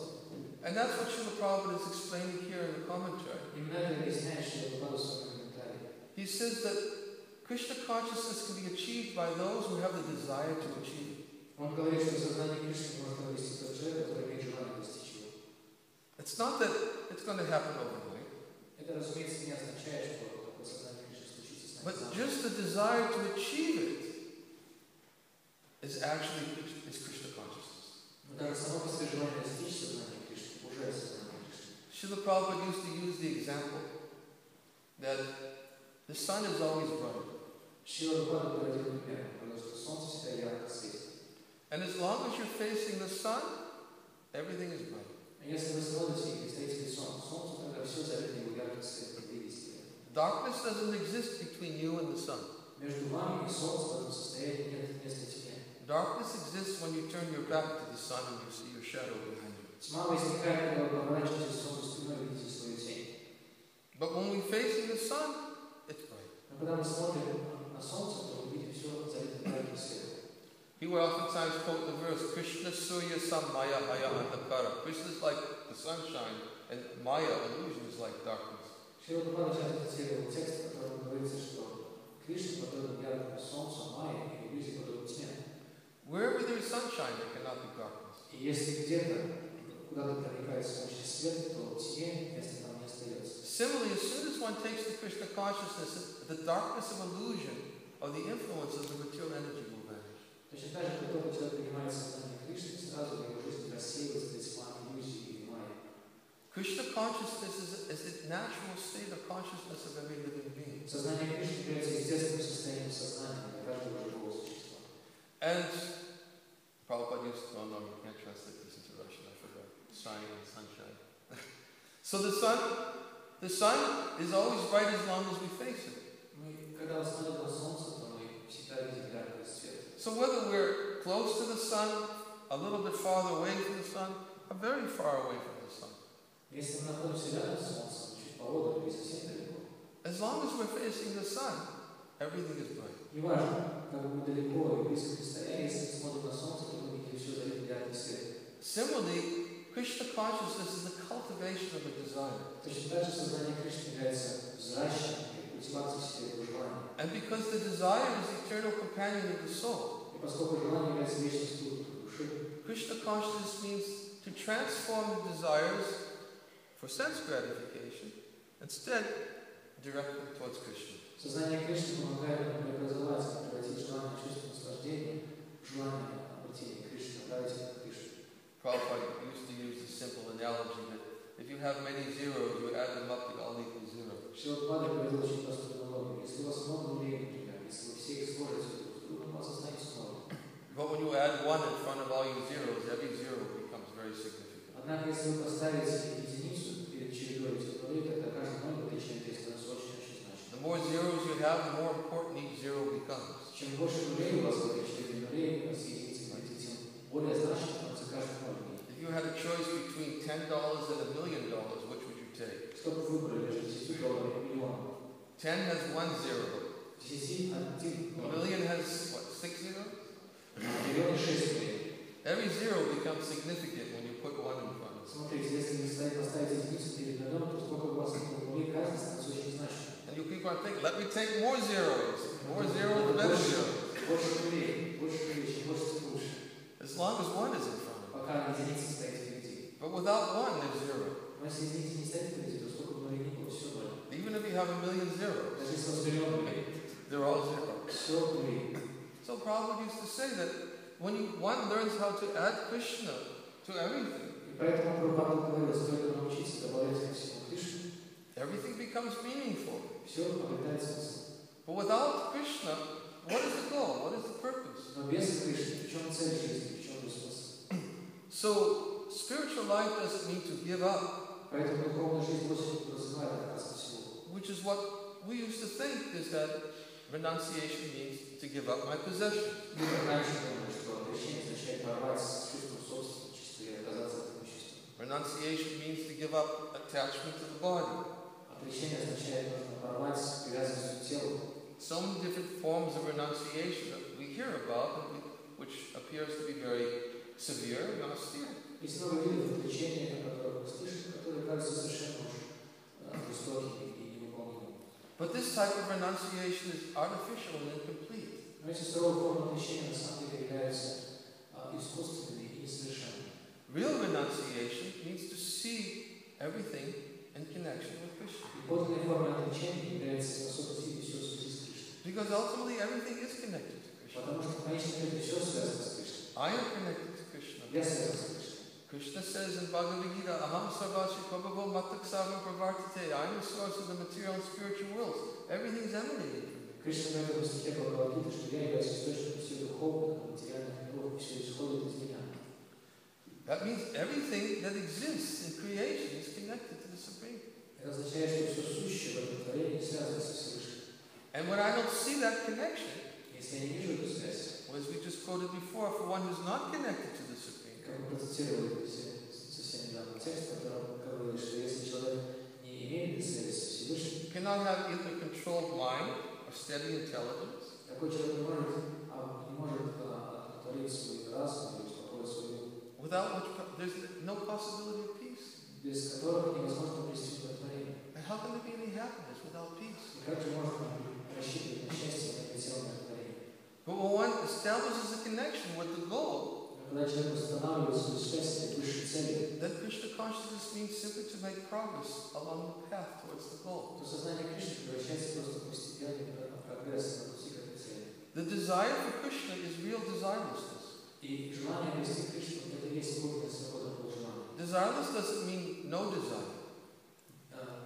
And that's what Srila Prabhupada is explaining here in the commentary. Именно это объясняет Шрила Прабхупада в своем комментарии. He says that Krishna consciousness can be achieved by those who have the desire to achieve it. Он говорит, что сознание Кришны может довести тот человек, который имеет желание достичь его. It's not that it's going to happen overnight, Это, разумеется, не означает, что такое сознание Кришны случится с нами. but just the desire to achieve it is actually Krishna consciousness. Но даже само по себе желание достичь сознания Кришны уже сознание Кришны. Srila Prabhupada used to use the example that the sun is always bright. Шрила Прабхупада приводил пример, потому что солнце всегда ярко светит. And as long as you're facing the sun, everything is bright. Если вы смотрите и стоите лицом к солнцу, тогда все залито его ярким светом, видите. Darkness doesn't exist between you and the sun. Между вами и солнцем в этом состоянии нет места тьме. Darkness exists when you turn your back to the sun and you see your shadow behind you. Тьма возникает, когда вы поворачиваетесь к солнцу спиной и видите свою тень. But when we're facing the sun, it's bright. Но когда мы смотрим на солнце, то мы видим все залито ярким светом. He would oftentimes quote the verse, Krishna Surya Samaya Haya Andhakara. Krishna is like the sunshine, and Maya, illusion, is like darkness. Шрила Прабхупада часто цитировал текст, в котором говорится, что Кришна подобен яркому солнцу, Майя и иллюзии подобны тьме. Wherever there is sunshine, there cannot be darkness. И если где-то куда-то проникает солнечный свет, то тьме места там не остается. Similarly, as soon as one takes the Krishna consciousness, the darkness of illusion, of the influence of the material energy will vanish. Точно так же, как только человек принимает сознание Кришны, сразу в его жизни рассеивается тьма иллюзии и майя. Krishna consciousness is the natural state of consciousness of every living being. Сознание Кришны является естественным состоянием сознания для каждого живого существа. And Prabhupada used to, oh no, you can't translate this into Russian, I forgot. Shining and sunshine. So the sun is always bright as long as we face it. Мы, когда смотрим на солнце, то мы всегда видим яркий свет. So whether we're close to the sun, a little bit farther away from the sun, or very far away from the sun, Если мы находимся рядом с солнцем, чуть поодаль или совсем далеко, as long as we're facing the sun, everything is bright. неважно, как мы далеко и близко стоим, если мы смотрим на солнце, то мы видим все залито ярким светом. Similarly, Krishna consciousness is the cultivation of a desire. Точно так же сознание Кришны является взращиванием и культивацией себе его желания. And because the desire is the eternal companion of the soul, И поскольку желание является вечным спутником души, Krishna consciousness means to transform the desires for sense gratification, instead direct them towards Krishna. сознание Кришны помогает нам преобразовать, превратить желание в чувство наслаждения, в желание обретения Кришны, направить их к Кришне. Prabhupada used to use the simple analogy that if you have many zeros, you add them up, they all equal zero. Шрила Прабхупада говорил очень простую аналогию. Если у вас много нулей, например, если вы все их сложите друг с другом, у вас останется ноль. But when you add 1 in front of all your zeros, every zero becomes very significant. Однако, если вы поставите единицу перед чередой этих нулей, тогда каждый ноль в этой череде становится очень-очень значимым. The more zeros you have, the more important each zero becomes. Чем больше нулей у вас в этой череде нулей с единицами, тем более значимым становится каждый ноль. If you had a choice between $10 and $1 million, which would you take? Что бы вы выбрали между $10 и миллионом? 10 has 1 zero. 10 один. A million has what, 6 zeros? Миллион 6 нулей. Every zero becomes significant when you put 1 in front of it. Смотрите, если вы поставите единицу перед нулем, то сколько у вас нулей, каждый становится очень значимым. And you keep on thinking, let me take more zeros. More zeros, better zeros. Больше нулей, чем больше, тем лучше. As long as 1 is in front of it. Пока единица стоит впереди. But without 1, there's 0. Но если единица не стоит впереди, то сколько нулей не было, все ноль. Even if you have a million zeros, Даже если у вас миллион нулей, they're all 0. все нулей. So Prabhupada used to say that when one learns how to add Krishna to everything, И поэтому Прабхупада говорил, стоит научиться добавлять ко всему Кришну. everything becomes meaningful. Все обретает смысл. But without Krishna, what is the goal? What is the purpose? Но без Кришны, в чем цель жизни, в чем же смысл? So spiritual life doesn't mean to give up, Поэтому духовная жизнь очень подразумевает отказ от всего. which is what we used to think is that renunciation means to give up my possessions. Мы раньше думали, что отречение означает порвать с чувством собственничества и отказаться от имущества. Renunciation means to give up attachment to the body. Отречение означает нужно порвать привязанность к телу. So many different forms of renunciation that we hear about, which appears to be very severe and austere. Есть много видов отречения, о которых мы слышим, которые кажутся совершенно уж жестокими и невыполнимыми. But this type of renunciation is artificial and incomplete. Но эти суровые формы отречения на самом деле являются искусственными и несовершенными. Real renunciation means to see everything in connection with Krishna. И подлинной формой отречения является способность видеть все в связи с Кришной. Because ultimately everything is connected to Krishna. Потому что в конечном итоге все связано с Кришной. I am connected to Krishna. Я связан с Кришной. Krishna says in Bhagavad Gita, Aham sarvasya prabhavo mataksavam pravartate. I am the source of the material and spiritual worlds. Everything is emanating from me. Кришна в этом стихе Бхагавад-гиты, что я являюсь источником всех духовных, материальных миров, и все исходит из меня. That means everything that exists in creation is connected to the Supreme. Это означает, что все сущее в этом творении связано со Всевышним. And when I don't see that connection, Если я не вижу эту связь, as we just quoted before, for one who's not connected to the Supreme, как мы процитировали совсем недавно текст, в котором говорили, что если человек не имеет связи со Всевышним, cannot have either controlled mind or steady intelligence, такой человек не может отворить свой разум или успокоить свой ум, without which there's no possibility of peace. без которых невозможно обрести удовлетворение. And how can there be any happiness without peace? И как же можно рассчитывать на счастье, на обретенное удовлетворение? But when one establishes a connection with the goal, Но когда человек устанавливает свое счастье высшей цели, then Krishna consciousness means simply to make progress along the path towards the goal. то сознание Кришны превращается просто в постепенный прогресс на пути к этой цели. The desire for Krishna is real desirelessness. И желание обрести Кришну – это есть подлинная свобода от желания. Desireless doesn't mean no desire.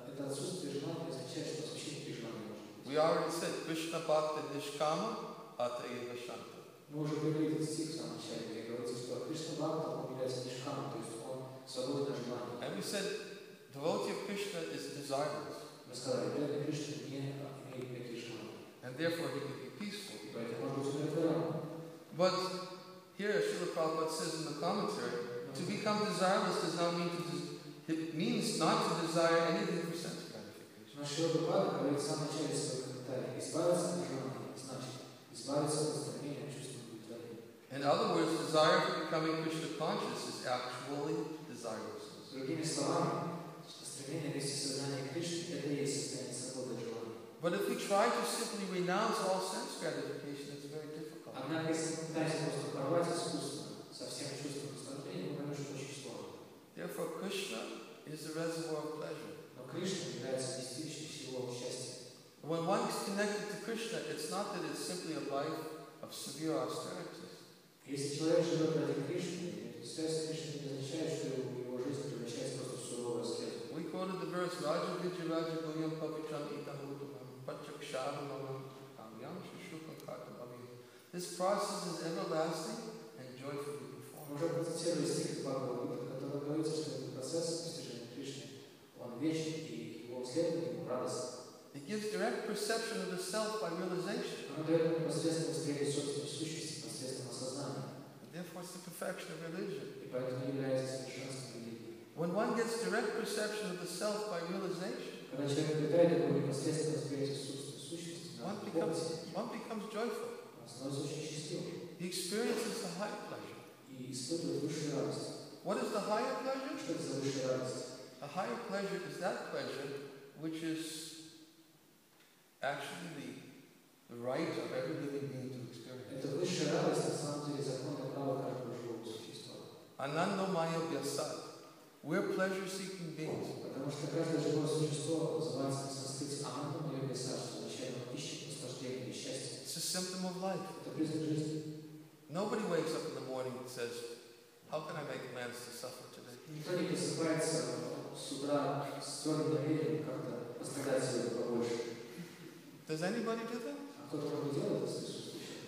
Это отсутствие желания означает, что вообще никаких желаний не может быть. We already said Krishna bhakta nishkama atayeva shanta. Мы уже привели этот стих в самом начале, где говорится, что Кришна Бхакта, он является нишкамом, то есть он свободен от желания. And we said devotee of Krishna is desireless. Мы сказали, преданный Кришна не имеет никаких желаний. And therefore he can be peaceful. И поэтому может быть удовлетворенным. But here Srila Prabhupada says in the commentary, to become desireless does not mean it means not to desire anything for sense gratification. Но Шрила Прабхупада говорит в самом начале своего комментария, избавиться от желания значит избавиться от стремления к чувству удовлетворения. In other words, desire for becoming Krishna conscious is actually desirelessness. Другими словами, что стремление вести сознание к Кришне – это и есть состояние свободы от желания. But if we try to simply renounce all sense gratification, it's very difficult. Однако, если мы пытаемся просто порвать искусственно со всем чувством наслаждения, мы поймем, что очень сложно. Therefore, Krishna is the reservoir of pleasure. Но Кришна является вместилищем всего счастья. When one is connected to Krishna, it's not that it's simply a life of severe austerities. Если человек живет ради Кришны, связь с Кришной не означает, что его жизнь превращается просто в суровую аскезу. We quoted the verse, Raja Vijay Raja Guyam Pavitram Itam Uttamam Pachakshavanam Kamyam Shishukam Kartam Avim This process is everlasting and joyfully performed. Уже процитирую стих из Бхагавад-гиты, в котором говорится, что этот процесс постижения Кришны, он вечен, и его следование ему радостно. It gives direct perception of the self by realization. Оно дает непосредственно восприятие собственной сущности, посредством осознания. Therefore, it's the perfection of religion. И поэтому является совершенством религии. When one gets direct perception of the self by realization, Когда человек обретает такое непосредственное восприятие собственной сущности, one becomes joyful. он становится очень счастливым. He experiences the high pleasure. И испытывает высшую радость. What is the higher pleasure? Что это за высшая радость? The higher pleasure is that pleasure which is actually the right of every living being to experience. Это высшая радость, на самом деле, законное право каждого живого существа. Anando maya vyasat. We're pleasure-seeking beings. Потому что каждое живое существо называется на санскрите ананда мая вьяса, что означает, оно ищет наслаждение и счастье. It's a symptom of life. Это признак жизни. Nobody wakes up in the morning and says, how can I make amends to suffer today? Никто не просыпается с утра с твердым намерением как-то пострадать сегодня побольше. Does anybody do that? А кто такое делает из присутствующих?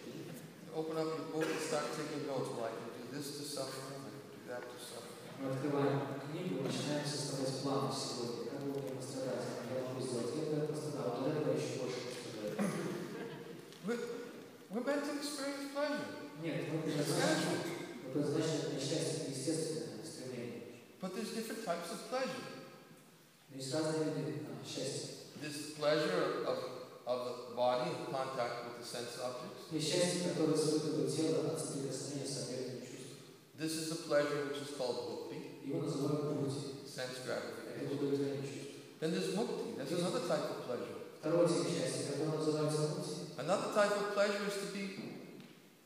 Open up your book and start taking notes. Well, I can do this to suffer, and I can do that to suffer. Мы открываем книгу и начинаем составлять планы сегодня. Как бы мне пострадать? Я могу сделать это, пострадал, вот этого еще больше пострадать. We're meant to experience pleasure. Нет, мы предназначены для счастья, естественное стремление. But there's different types of pleasure. Но есть разные виды счастья. There's pleasure of the body in contact with the sense objects. Есть счастье, которое испытывает тело от соприкосновения с объектами чувств. This is a pleasure which is called bhakti, Его называют бхукти. sense Это gratification. удовлетворение чувств. Then there's mukti. That's another type of pleasure. Второй тип счастья, который называется мукти. Another type of pleasure is to be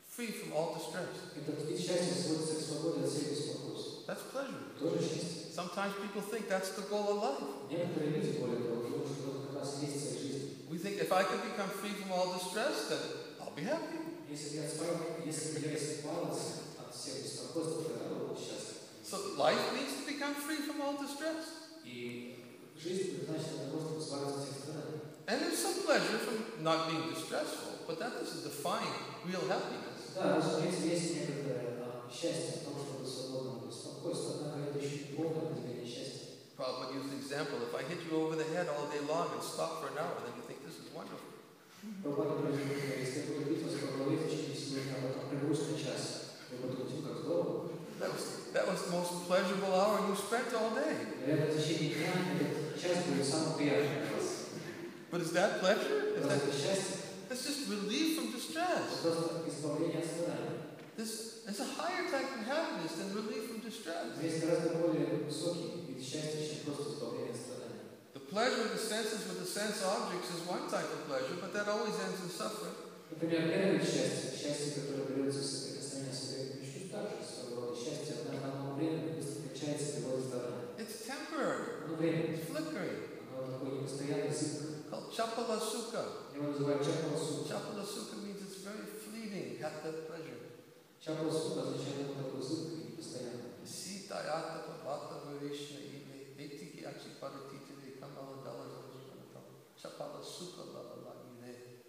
free from all distress. Этот вид счастья сводится к свободе от всех беспокойств. That's pleasure. Тоже счастье. Sometimes people think that's the goal of life. Некоторые люди, более того, думают, что это как раз есть цель жизни. We think if I can become free from all distress, then I'll be happy. Если я избавился от всех беспокойств, то я буду счастлив. So life needs to become free from all distress. И жизнь предназначена для того, чтобы избавиться от всех страданий. And there's some pleasure from not being distressful, but that doesn't define real happiness. Да, разумеется, есть некоторое счастье в том, чтобы свободно от беспокойства, однако это еще не полное определение счастья. Prabhupada used the example, if I hit you over the head all day long and stop for an hour, then you think this is wonderful. Прабхупада производит, если я буду бить вас по голове в течение всего дня, а потом приберусь на час, вы подумайте, как здорово. That was the most pleasurable hour you spent all day. Наверное, в течение дня этот час будет самым приятным для вас. But is that pleasure? Is that, Это счастье? that's just relief from distress. Это просто избавление от страданий. There's a higher type of happiness than relief from distress. Есть гораздо более высокий вид счастья, чем просто избавление от страданий. The pleasure of the senses with the sense objects is one type of pleasure, but that always ends in suffering. Например, первое счастье, счастье, которое берется в соприкосновение с объектами чувств, также своего рода счастье, однако оно временно быстро кончается и приводит к страданию. It's temporary. Оно временно, It's flickering. оно такое непостоянное, зыбкое. Called chapala sukha. Его называют чапала сука. Chapala sukha means it's very fleeting, have that pleasure. Чапала сука означает, оно такое зыбкое и непостоянное. Sita yata vata varishna ime etiki achi paratitire kamala dala chapala sukha la la ine.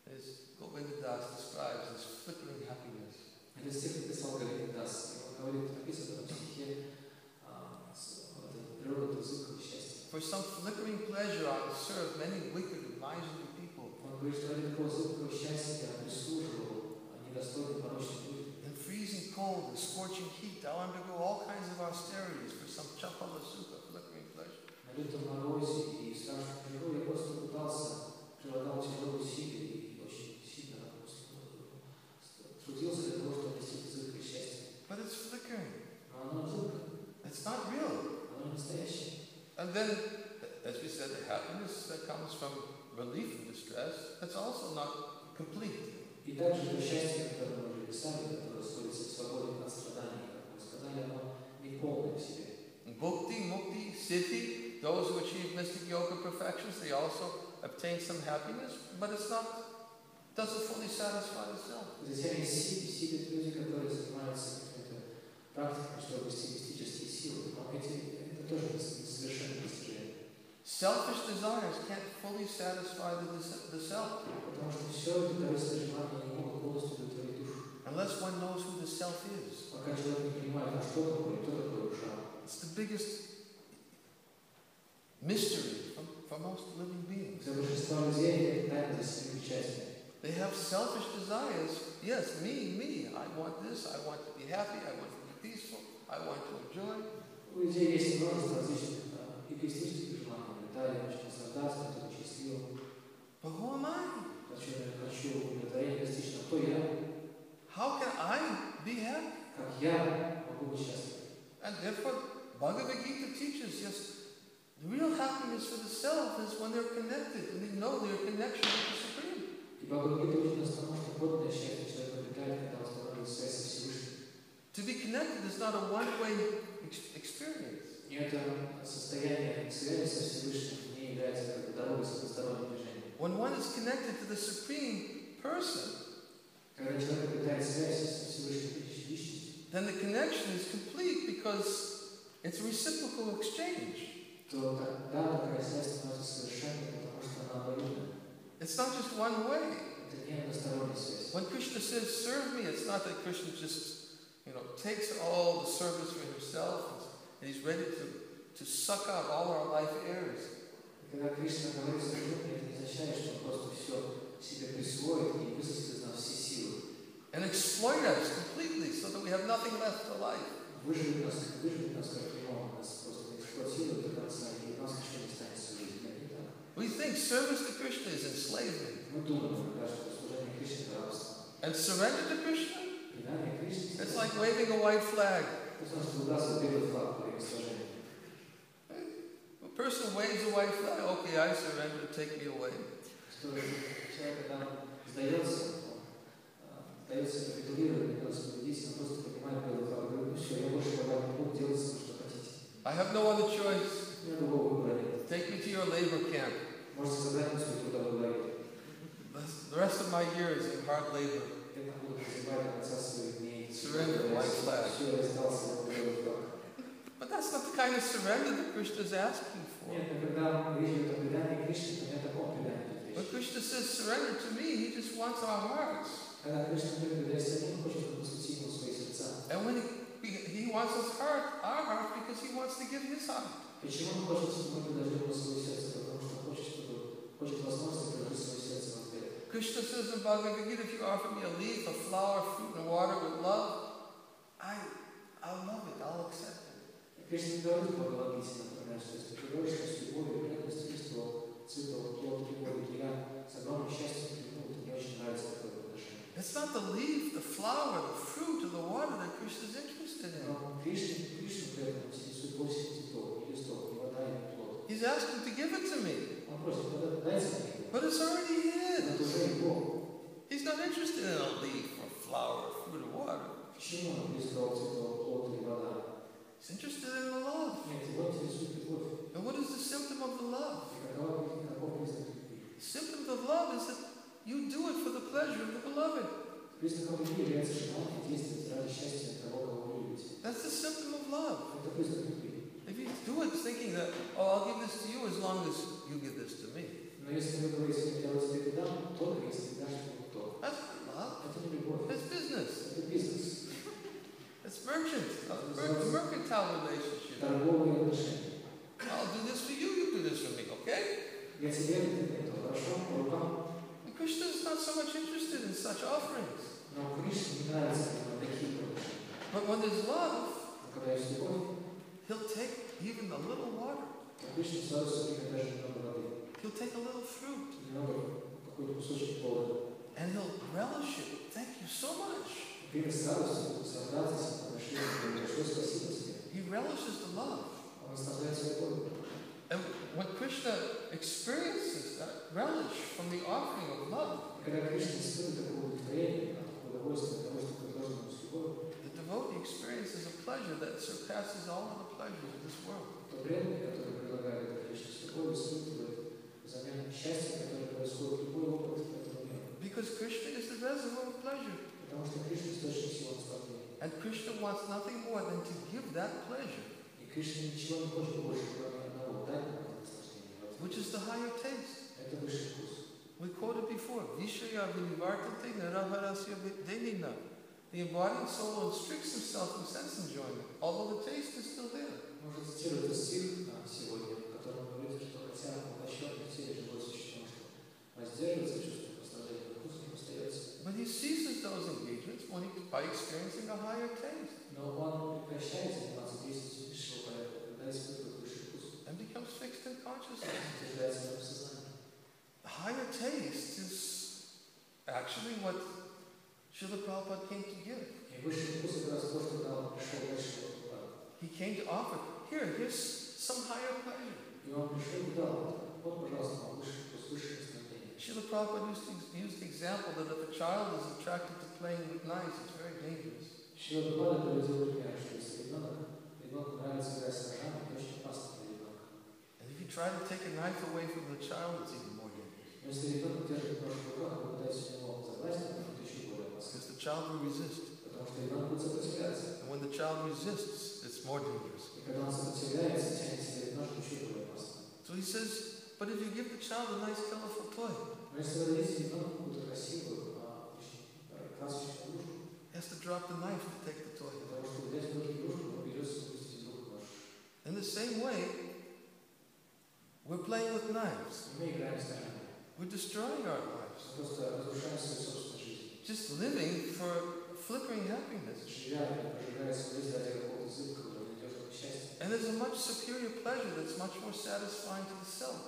As Govinda Das describes this flickering happiness. Это стих написал Галинидас. Он говорит, написано в стихе природа зыбкого счастья. For some flickering pleasure I have served many wicked and miserly people. Он говорит, что ради такого зыбкого счастья я прислуживал недостойным порочным людям. In freezing cold and scorching heat, I'll undergo all kinds of austerities for some chapala sukha, flickering pleasure. На лютом морозе и страшном жару я просто пытался, прилагал тяжелые усилия и очень сильно трудился для того, чтобы достичь зыбкое счастье. But it's flickering. Но оно зыбкое, It's not real. оно не настоящее. And then, as we said, the happiness that comes from relief from distress, that's also not complete. И также то счастье, которое мы уже писали, которое сводится к свободе от страданий, как мы сказали, оно не полное в себе. Bhukti, mukti, siddhi, those who achieve mystic yoga perfections, they also obtain some happiness, but it's not, doesn't fully satisfy the self. Затем есть сидят люди, которые занимаются какими-то практиками, чтобы обрести мистические силы, но это тоже несовершенное достижение. Selfish desires can't fully satisfy the self. Потому что все эти корыстные желания не могут полностью удовлетворить душу. Unless one knows who the self is. Пока человек не понимает, а что такое, кто такое душа. It's the biggest mystery for most living beings. Для большинства людей это тайна за своими печатями. They have selfish desires. Yes, me. I want this. I want to be happy. I want to be peaceful. I want to enjoy. У людей есть множество различных эгоистических желаний. Да, я хочу наслаждаться, я хочу счастливым. But who am I? Хочу удовлетворения достичь. Кто я? How can I be happy? Как я могу быть счастлив? And therefore, Bhagavad Gita teaches, yes, the real happiness for the self is when they're connected, and they know their connection with the Supreme. И Бхагавад-гита учит нас тому, что подлинное счастье человек обретает, когда он становится в связи со Всевышним. To be connected is not a one-way experience. И это состояние связи со Всевышним не является как дорогой с односторонним движением. When one is connected to the Supreme Person, когда человек обретает связь со Всевышним Личностью, then the connection is complete because it's a reciprocal exchange. то тогда такая связь становится совершенной, потому что она обоюдна. It's not just one way. Это не односторонняя связь. When Krishna says, serve me, it's not that Krishna just, takes all the service for himself and he's ready to suck out all our life airs. Когда Кришна говорит, что это не означает, что он просто все себе присвоит и высосет из нас все силы. And exploit us completely so that we have nothing left to life. Выживет нас как лимон, нас просто эксплуатирует до конца, и у нас ничего не останется в жизни. Это не так. We think service to Krishna is enslavement. Мы думаем, что служение Кришне это рабство. And surrender to Krishna? Предание Кришне It's like waving a white flag. это значит выбрасывать белый флаг во время служения. A person waves a white flag, okay, I surrender, take me away. Что человек, когда сдается, капитулирует, не делает свою деятельность, он просто поднимает белый флаг, говорит, все, я больше давать не буду, делать с ним, что хотите. I have no other choice. У меня другого выбора нет. Take me to your labor camp. Можете забрать на свой трудовой лагерь. The rest of my years in hard labor. Я буду прозябать до конца своих дней. Surrender, white flag. Все, я сдался, белый флаг. But that's not the kind of surrender that Krishna is asking for. Нет, но когда речь идет о предании Кришне, то не о таком предании идет When речь. Krishna says surrender to me, he just wants our hearts. Когда Кришна говорит, предайся мне, он хочет, чтобы посвятил свои сердца. And when he wants our heart, because he wants to give his heart. Почему он хочет, чтобы мы предложили ему свое сердце? Потому что он хочет возможность предложить свое сердце в ответ. Krishna says in Bhagavad Gita, if you offer me a leaf, a flower, fruit, and water with love, I'll love it, I'll accept it. Кришна не говорит в Бхагавад-гите, например, что если ты говоришь, что с любовью, преданностью, цветов, плод, любовь, я с огромным счастьем приму, это мне очень нравится такое отношение. It's not the leaf, the flower, the fruit, or the water that Krishna is interested in. Но Кришна при этом интересует вовсе не цветов, не листов, не вода, не плод. He's asking to give it to me. Он просит, дайте мне. But it's already Это his. уже его. He's not interested in a leaf, or flower, or fruit, or water. Почему он листов, цветов, плод или вода? He's interested in the love. Нет, его интересует любовь. And what is the symptom of the love? И каков признак любви? The symptom of love is that you do it for the pleasure of the beloved. Признаком любви является желание действовать ради счастья того, кого вы любите. That's the symptom of love. Это признак любви. If you do it thinking that, I'll give this to you as long as you give this to me. Но если вы говорите, я вот тебе дам, только если ты дашь ему то. That's not love. Это не любовь. That's business. Это бизнес. It's mercantile relationship. Торговые отношения. I'll do this for you, you do this for me, okay? Я тебе это хорошо, по рукам. And Krishna is not so much interested in such offerings. Но Кришне не нравится такие отношения. But when there's love, Но когда есть любовь, he'll take even a little water. то Кришне сразу принять даже немного воды. He'll take a little fruit. Немного, какой-то кусочек плода. And he'll relish it. Thank you so much. Пример с радостью, с радостью, отношением, большое спасибо тебе. He relishes the love. Он наслаждается любовью. And when Krishna experiences that relish from the offering of love, И когда Кришна испытывает такое удовлетворение, такое удовольствие от того, что предложено ему с любовью, the devotee experiences a pleasure that surpasses all of the pleasures of this world. то преданный, который предлагает это Кришне с любовью, испытывает взамен счастья, которое происходит в любой области этого мира. Because Krishna is the reservoir of pleasure. Потому что Кришна источник всего наслаждения. And Krishna wants nothing more than to give that pleasure, И Кришна ничего не хочет больше, кроме одного, дать нам это наслаждение. which is the higher taste. Это высший вкус. We quoted before, Vishaya vinivartate naraharasya denina. The embodied soul restricts himself from sense enjoyment, although the taste is still there. Можно цитировать этот стих сегодня, в котором говорится, что хотя воплощенный в теле живое существо, что воздерживается чувство наслаждения вкусом, остается. But he ceases those engagements by experiencing a higher taste. Но он прекращает заниматься действием высшего порядка, когда испытывает высший вкус. And becomes fixed in consciousness. Утверждается в сознании. Higher taste is actually what Srila Prabhupada came to give. И высший вкус как раз то, что нам пришел дальше. He came to offer, here's some higher pleasure. И он пришел и дал, вот, пожалуйста, вам высший вкус, высшее наслаждение. Srila Prabhupada used the example that if a child is attracted to playing with knives, it's very dangerous. Srila Prabhupada приводил пример, что если ребенку нравится играть с ножами, это очень опасно для ребенка. And if you try to take a knife away from the child, it's even more dangerous. Но если ребенок держит нож в руках, и пытается у него забрать, это еще более опасно. Because the child will resist. Потому что ребенок будет сопротивляться. And when the child resists, it's more dangerous. И когда он сопротивляется, тянет себе нож, еще более опасно. So he says, but if you give the child a nice colorful toy, Но если вы дадите ребенку какую-то красивую, красочную игрушку, he has to drop the knife to take the toy. для того, чтобы взять в руки игрушку, он берет спустить из рук нож. In the same way, we're playing with knives. Мы играем с ножами. We're destroying our lives. Мы просто разрушаем свою собственную жизнь. Just living for flickering happiness. Живя, прожигая свою жизнь ради какого-то зыбкого, надежного счастья. And there's a much superior pleasure that's much more satisfying to the self.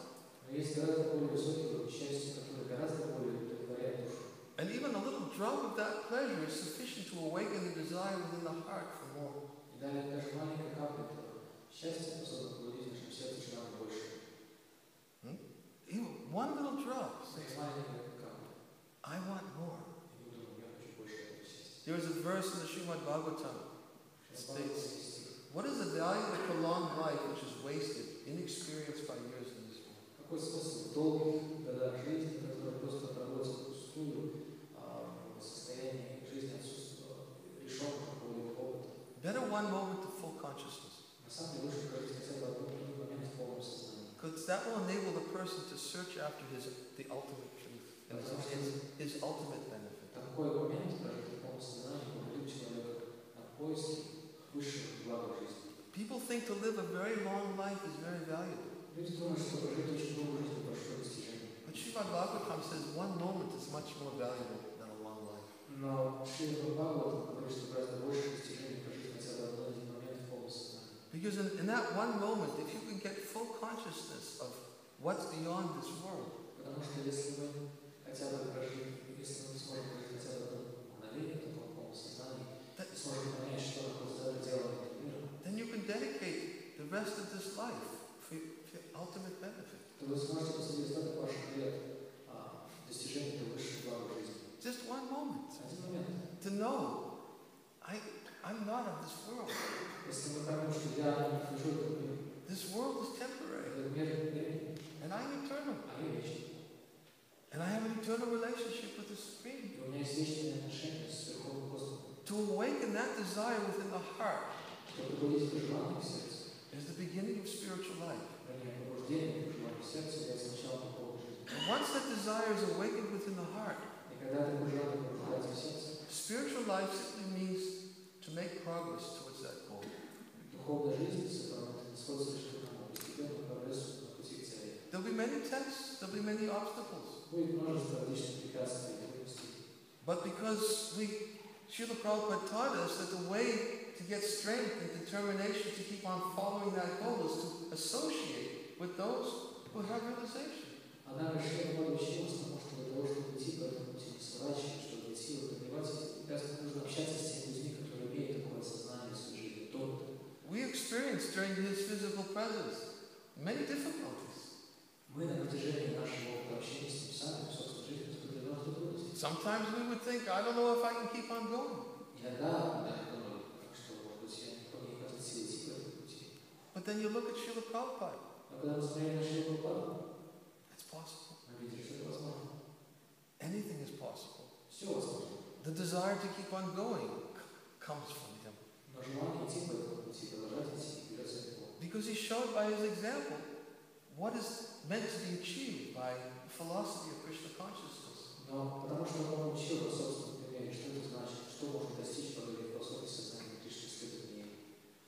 Но есть гораздо более высокий уровень счастья, который гораздо более удовлетворяет душу. And even a little drop of that pleasure is sufficient to awaken the desire within the heart for more. И далее даже маленькая капля этого счастья способна пробудить в нашем сердце желание больше. Even one little drop says, Маленькая капля. I want more. И мы думаем, я хочу больше этого счастья. There is a verse in the Srimad Bhagavatam that states, what is the value of a prolonged life which is wasted, inexperienced by years in this world? Какой смысл в долгих годах жизни, которые просто проводятся впустую, в состоянии жизни отсутствия, лишенного какого-либо опыта? Better one moment of full consciousness. На самом деле лучше прожить хотя бы один момент в полном сознании. Because that will enable the person to search after the ultimate truth and his ultimate benefit. Такой момент, прожитый в полном сознании, побудит человека на поиски высшего блага жизни. People think to live a very long life is very valuable. Люди думают, что прожить очень долгую жизнь – большое достижение. But Srimad Bhagavatam says one moment is much more valuable than a long life. Но Шрила Бхагаватам говорит, что гораздо больше достижений прожить хотя бы один момент в полном сознании. Because in that one moment, if you can get full consciousness of what's beyond this world, Потому что если мы хотя бы прожили, если мы сможем прожить хотя бы одно мгновение в таком полном сознании, и сможем понять, что находится за пределами этого мира, then you can dedicate the rest of this life for ultimate benefit. то вы сможете посвятить остаток ваших лет достижению этого высшего блага жизни. Just one moment. Один момент. To know, I'm not of this world. Если мы поймем, что я не принадлежу этому миру, This world is temporary, этот мир времени, and I'm eternal. а я вечный. And I have an eternal relationship with the Supreme. И у меня есть вечные отношения с Верховным Господом. To awaken that desire within the heart Чтобы пробудить это желание в сердце, is the beginning of spiritual life. вернее, пробуждение этого желания в сердце является началом духовной жизни. And once that desire is awakened within the heart, И когда такое желание пробуждается в сердце, spiritual life simply means to make progress towards that goal. духовная жизнь сводится лишь к одному, постепенному прогрессу на пути к цели. There'll be many tests, there'll be мany obstacles. Будет множество различных препятствий и трудностей. But because Srila Prabhupada taught us that the way to get strength and determination to keep on following that goal is to associate with those who have realization. Однако Шрила Бхагаватам учил нас тому, что для того, чтобы идти по этому пути не сворачивать, чтобы найти силы преодолевать эти препятствия, нужно общаться с теми людьми, которые имеют такое сознание в своей жизни. We experienced during his physical presence many difficulties. Мы на протяжении нашего опыта общения с ним сами, в собственной жизни, испытывали множество трудностей. Sometimes we would think, I don't know if I can keep on going. Иногда мы даже думали, что, может быть, я не хватит сил идти по этому пути. But then you look at Srila Prabhupada. Но когда мы смотрели на Шрилу Бхагаватам, It's possible. мы видели, что это возможно. Anything is possible. Все возможно. The desire to keep on going comes from him. Но желание идти по этому пути, продолжать идти, берется от Него. Because he showed by his example what is meant to be achieved by the philosophy of Krishna consciousness. Но потому что он учил на собственном примере, что это значит, что можно достичь благодаря философии сознания Кришны, следует в ней.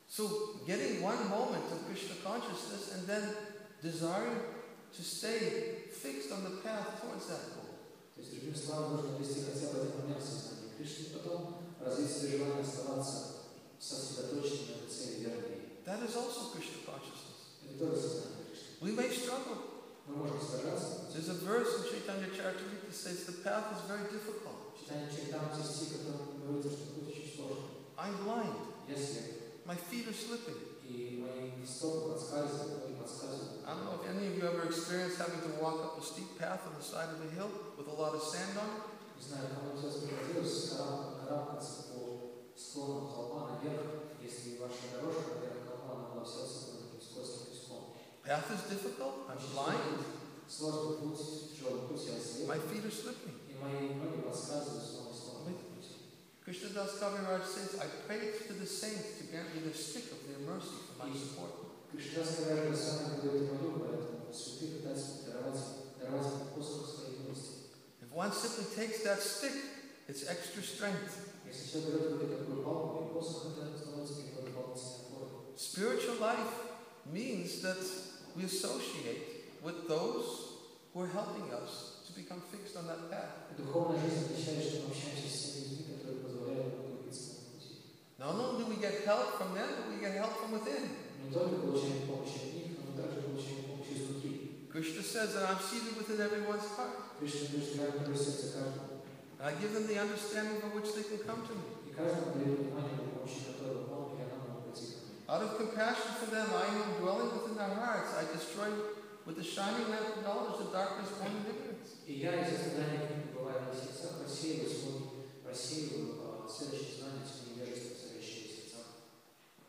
So getting one moment of Krishna consciousness and then desiring to stay fixed on the path towards that goal. То есть, другими словами, нужно вести хотя бы один момент сознания Кришны, потом развить себе желание оставаться сосредоточенным на этой цели верной. That is also Krishna consciousness. Это тоже сознание Кришны. We may struggle. Мы можем сражаться. There's a verse in Chaitanya Charitamrita that says the path is very difficult. В Читании Чаритамрити стих, который говорится, что путь очень сложный. I'm blind. Я слеп. My feet are slipping. И мои стопы подсказывают, ноги подсказывают. I don't know if any of you ever experienced having to walk up a steep path on the side of a hill with a lot of sand on it. Не знаю, кому из вас приходилось карабкаться по склону холма наверх, если ваша дорожка наверх холма, она была вся усыпана таким скользким песком. Path is difficult. I'm blind. Сложный путь, тяжелый путь, я слеп. My feet are slipping. И мои ноги подсказывают снова и снова. Krishna Das Kaviraj says, I pray to the saints to grant me the stick of their mercy for my support. Кришна Кавирaj сам говорит молю, поэтому святых пытается даровать посох своей милости. If one simply takes that stick, it's extra strength. Если человек берет такую палку и посох, это становится для него дополнительной опорой. Spiritual life means that we associate with those who are helping us to become fixed on that path. Духовная жизнь означает, что мы общаемся с теми людьми, которые позволяют нам двигаться на пути. Not only do we get help from them, but we get help from within. Не только получаем помощь от них, но также получаем помощь изнутри. Krishna says that I'm seated within everyone's heart. Кришна говорит, что я открою сердце каждому. And I give them the understanding by which they can come to me. И каждому даю внимание, при помощи которого он или она может прийти ко мне. Out of compassion for them, I am dwelling within their hearts. I destroy with the shining lamp of knowledge the darkness born in ignorance. И я из сострадания к ним, пребывая в их сердцах, рассеиваю следующее знание тьмы невежества, царящее в сердцах.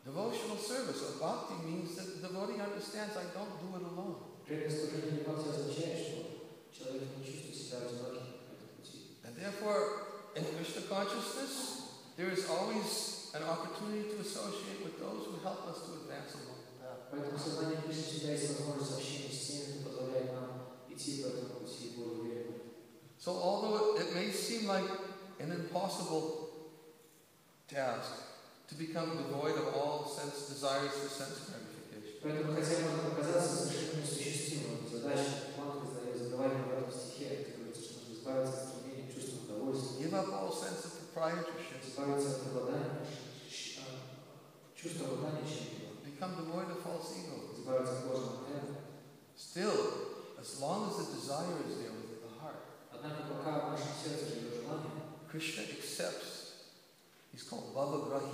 Devotional service or bhakti means that the devotee understands I don't do it alone. Преданное служение бхакти означает, что человек не чувствует себя одиноким на этом пути. And therefore, in Krishna consciousness, there is always an opportunity to associate with those who help us to advance along the path. Поэтому в сознании Кришны всегда есть возможность общения с теми, кто позволяет нам идти по этому пути более уверенно. So although it may seem like an impossible task to become devoid of all sense desires for sense gratification, Поэтому, хотя может показаться совершенно неосуществимой задача, Манха задаваемая в этом стихе, это говорится, что нужно избавиться от стремления к чувству удовольствия, give up all sense of proprietorship, избавиться от обладания, чувства обладания чем-либо, become devoid of false ego. избавиться от ложного эго. Still, as long as the desire is there within the heart, Однако, пока в нашем сердце живет желание, Krishna accepts. He's called Bhavagrahi.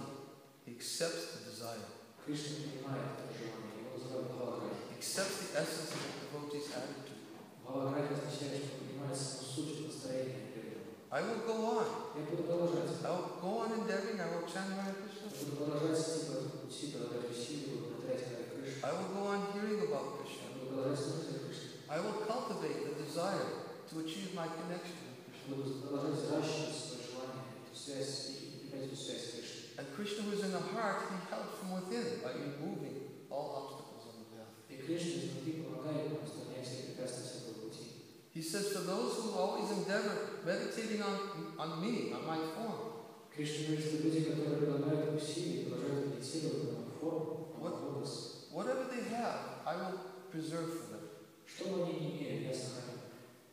He accepts the desire. Кришна принимает это желание, его называют Бхаваграхи. Accepts the essence of the devotee's attitude. Бхаваграхи означает, что принимает саму суть настроения преданного. I will go on. Я буду продолжать. I will go on endeavoring. I will chant Hare Krishna. Я буду продолжать идти по этому пути, прилагать усилия, буду повторять Харе Кришну. I will go on hearing about Krishna. Я буду продолжать слушать о Кришне. I will cultivate the desire to achieve my connection with Krishna. Буду продолжать взращивать свое желание, эту связь и приходить в связь с Кришной. And Krishna who is in the heart, he helps from within by removing all obstacles on the path. И Кришна изнутри помогает нам устранять все препятствия всякого пути. He says, for those who always endeavor meditating on me, on my form, Кришна говорит, что люди, которые прилагают усилия, продолжают медитировать на мою форму, на мой образ, whatever they have, I will preserve for them. что бы они ни имели, я сохраню.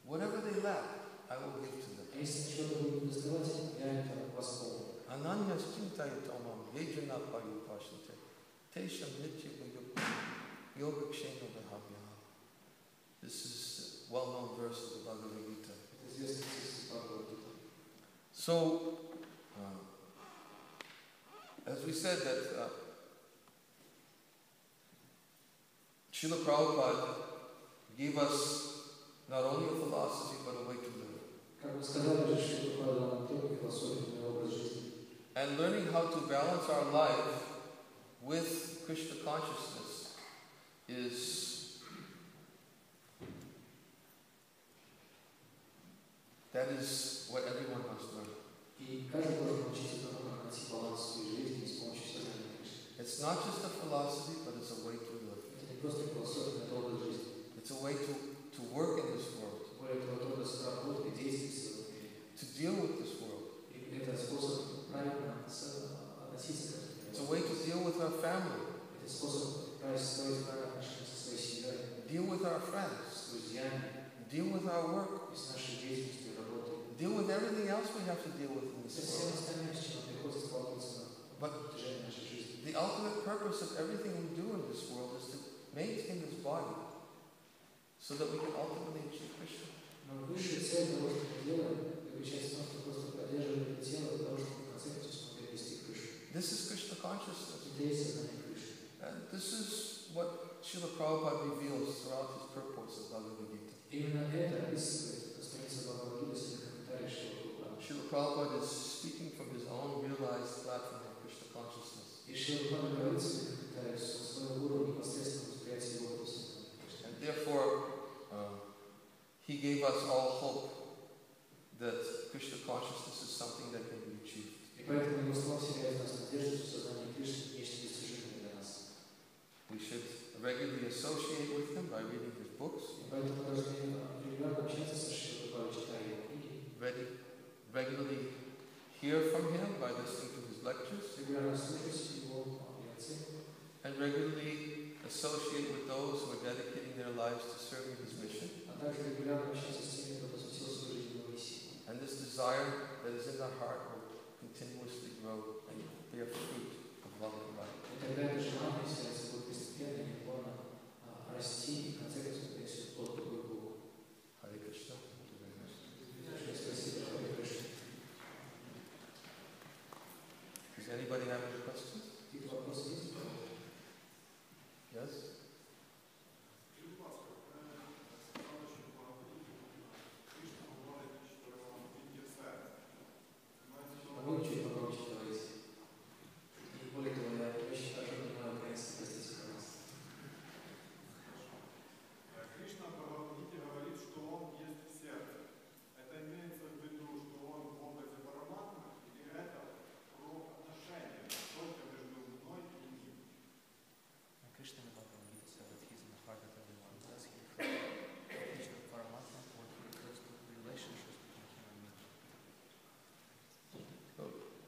Whatever they lack, I will give to them. А если что-то будет недоставать, я это восполню. Ananyas chintayattamam yejana payupashante tesham nityam yogakshena vahabhyaha. This is a well-known verse of the Bhagavad Gita. Это известный текст Бхагавад-гиты. So, as we said that Srila Prabhupada gave us not only a philosophy but a way to live. Как мы сказали, что Шрила Прабхупада нам только философию, но и образ жизни. And learning how to balance our life with Krishna consciousness is what everyone must learn. И каждый должен научиться тому, как найти баланс в своей жизни с помощью сознания Кришны. It's not just a philosophy, but it's a way to live. Это не просто философия, это образ жизни. with our friends, с друзьями, deal with our work, и с нашей деятельностью, работой. deal with everything else we have to deal with in Со this всем world. остальным, с чем нам приходится сталкиваться на But протяжении нашей жизни. the ultimate purpose of everything we do in this world is to maintain this body so that we can ultimately achieve Krishna. Но высшая цель того, что мы делаем, заключается в том, что просто поддерживаем это тело для того, чтобы в конце концов смогли вести к Кришне. This is Krishna consciousness. Это есть сознание Кришны. And this is what Srila Prabhupada reveals throughout his purports of Bhagavad Gita. Именно это описывает страница Бхагавад-гиты в своих комментариях Шрила Прабхупады. Srila Prabhupada is speaking from his own realized platform of Krishna consciousness. И Шрила Прабхупада говорит в своих комментариях со своего уровня непосредственного восприятия его сознания Кришны. And therefore, he gave us all hope that Krishna consciousness is something that can be achieved. И поэтому его слова вселяют в нас надежду, что сознание Кришны нечто достижимое для нас. We should regularly associate with him by reading his books, И поэтому мы должны регулярно общаться со Шрилой Прабхупадой, читая его книги, regularly hear from him by listening to his lectures, регулярно слушать его лекции, and regularly associate with those who are dedicating their lives to serving his mission. а также регулярно общаться с теми, кто посвятил свою жизнь его миссии. And this desire that is in the heart will continuously grow and bear fruit of love and light. И тогда это желание сердца будет постепенно и неуклонно расти, и в конце концов принесет плод любви к Богу. Hare Krishna. Спасибо, Харе Кришна. Does anybody have any questions? Какие-то вопросы есть? Yes? Могу чуть погромче говорить? И более того, я очень хорошо понимаю украинский, простите, пожалуйста. Кришна в Бхагавад-гите говорит, что он есть в сердце. Это имеется в виду, что он в образе Параматмы, или это про отношения только между мной и ним? Krishna in the Bhagavad Gita said that he's in the heart of everyone. Does he refer to Krishna Paramatma or he refers to the relationships between him and me?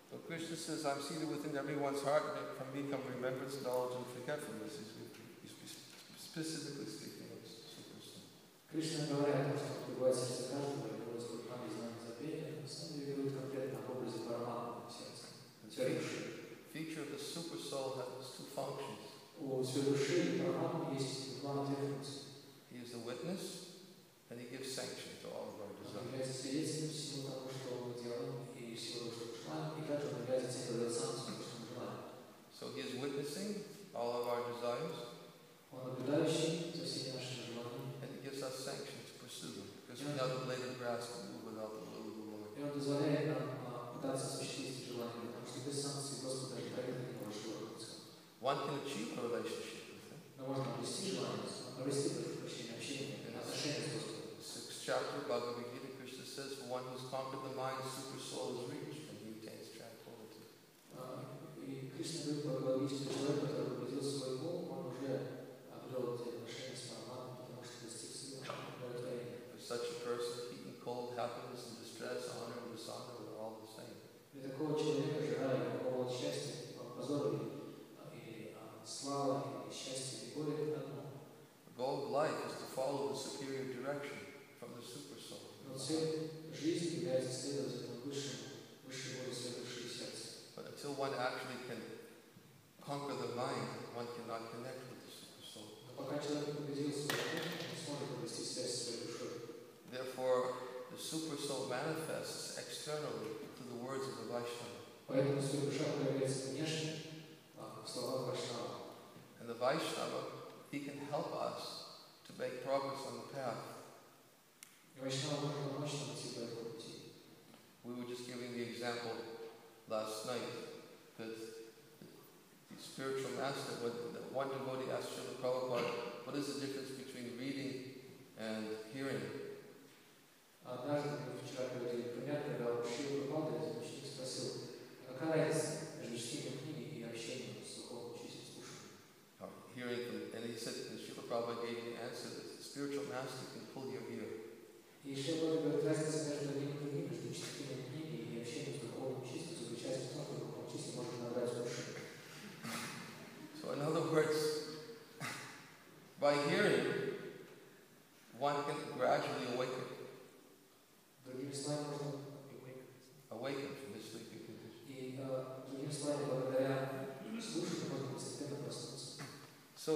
So Krishna says, I'm seated within everyone's heart, and from me come remembrance, knowledge, and forgetfulness. He's specifically speaking of Super Soul. Кришна говорит о том, что пребывает в сердце каждого, и его сколько знания забвения, на самом деле говорит конкретно об образе Параматмы в сердце. Сферы души. Feature of the Super Soul has two functions. У сферы души и Параматмы есть две функции. He is the witness, and he gives sanction to all of our Он desires. является свидетелем всего того, что мы делаем, и всего того, что мы желаем, и также он является тем, кто дает санкцию, что мы желаем. So he is witnessing all of our desires, Он наблюдающий за всеми нашими желаниями, and he gives us sanction to pursue them. Because without the blade of grass can move without the will of the Lord. и он позволяет нам пытаться осуществить эти желания, потому что без санкций Господа не проехать не может Господа. One can achieve a relationship with him. Но можно обрести желание, обрести прощение, общение, отношения с Господом. The 6th chapter of Bhagavad Gita, Krishna says, for one who's conquered the mind, Super Soul is reached, and he attains tranquility. И Кришна говорит в Бхагавад-гите, что человек, который победил свой ум, он уже обрел эти отношения с Параматмой, потому что достиг своего удовлетворения. For such a person, heat and cold, happiness and distress, honor and dishonor are all the same. Для такого человека жара или голод, счастье, позор или слава, или счастье, или горе – это одно. The goal of life is to follow the superior direction from the Super Soul. Но цель жизни является следовательно высшей воле своей души и сердца. But until one actually can conquer the mind, one cannot connect with the Super Soul. Но пока человек не победил свой ум, он не сможет обрести связь с своей душой. Therefore, the Super Soul manifests externally through the words of the Vaishnava. Поэтому своя душа проявляется внешне в словах Вайшнава. And the Vaishnava, he can help us to make progress on the path. И Вайшнава может помочь нам идти по этому пути. We were just giving the example last night that the spiritual master, that one devotee asked Srila Prabhupada, what is the difference between reading and hearing? Однажды мы вчера говорили пример, когда Шрила Прабхупада, ученик спросил, какая разница между чтением книги и общением с духовным учителем, слушанием? Hearing, and he said, and Srila Prabhupada gave the answer that the spiritual master can pull your ear. И Шрила говорит, разница между одним и другим, между чтением книги и общением с духовным учителем, заключается в том, что духовный учитель может набрать уши. So in other words, by hearing, one can gradually awaken Другими словами, можно from this sleeping condition. и другими словами, благодаря слушанию можно постепенно проснуться. So,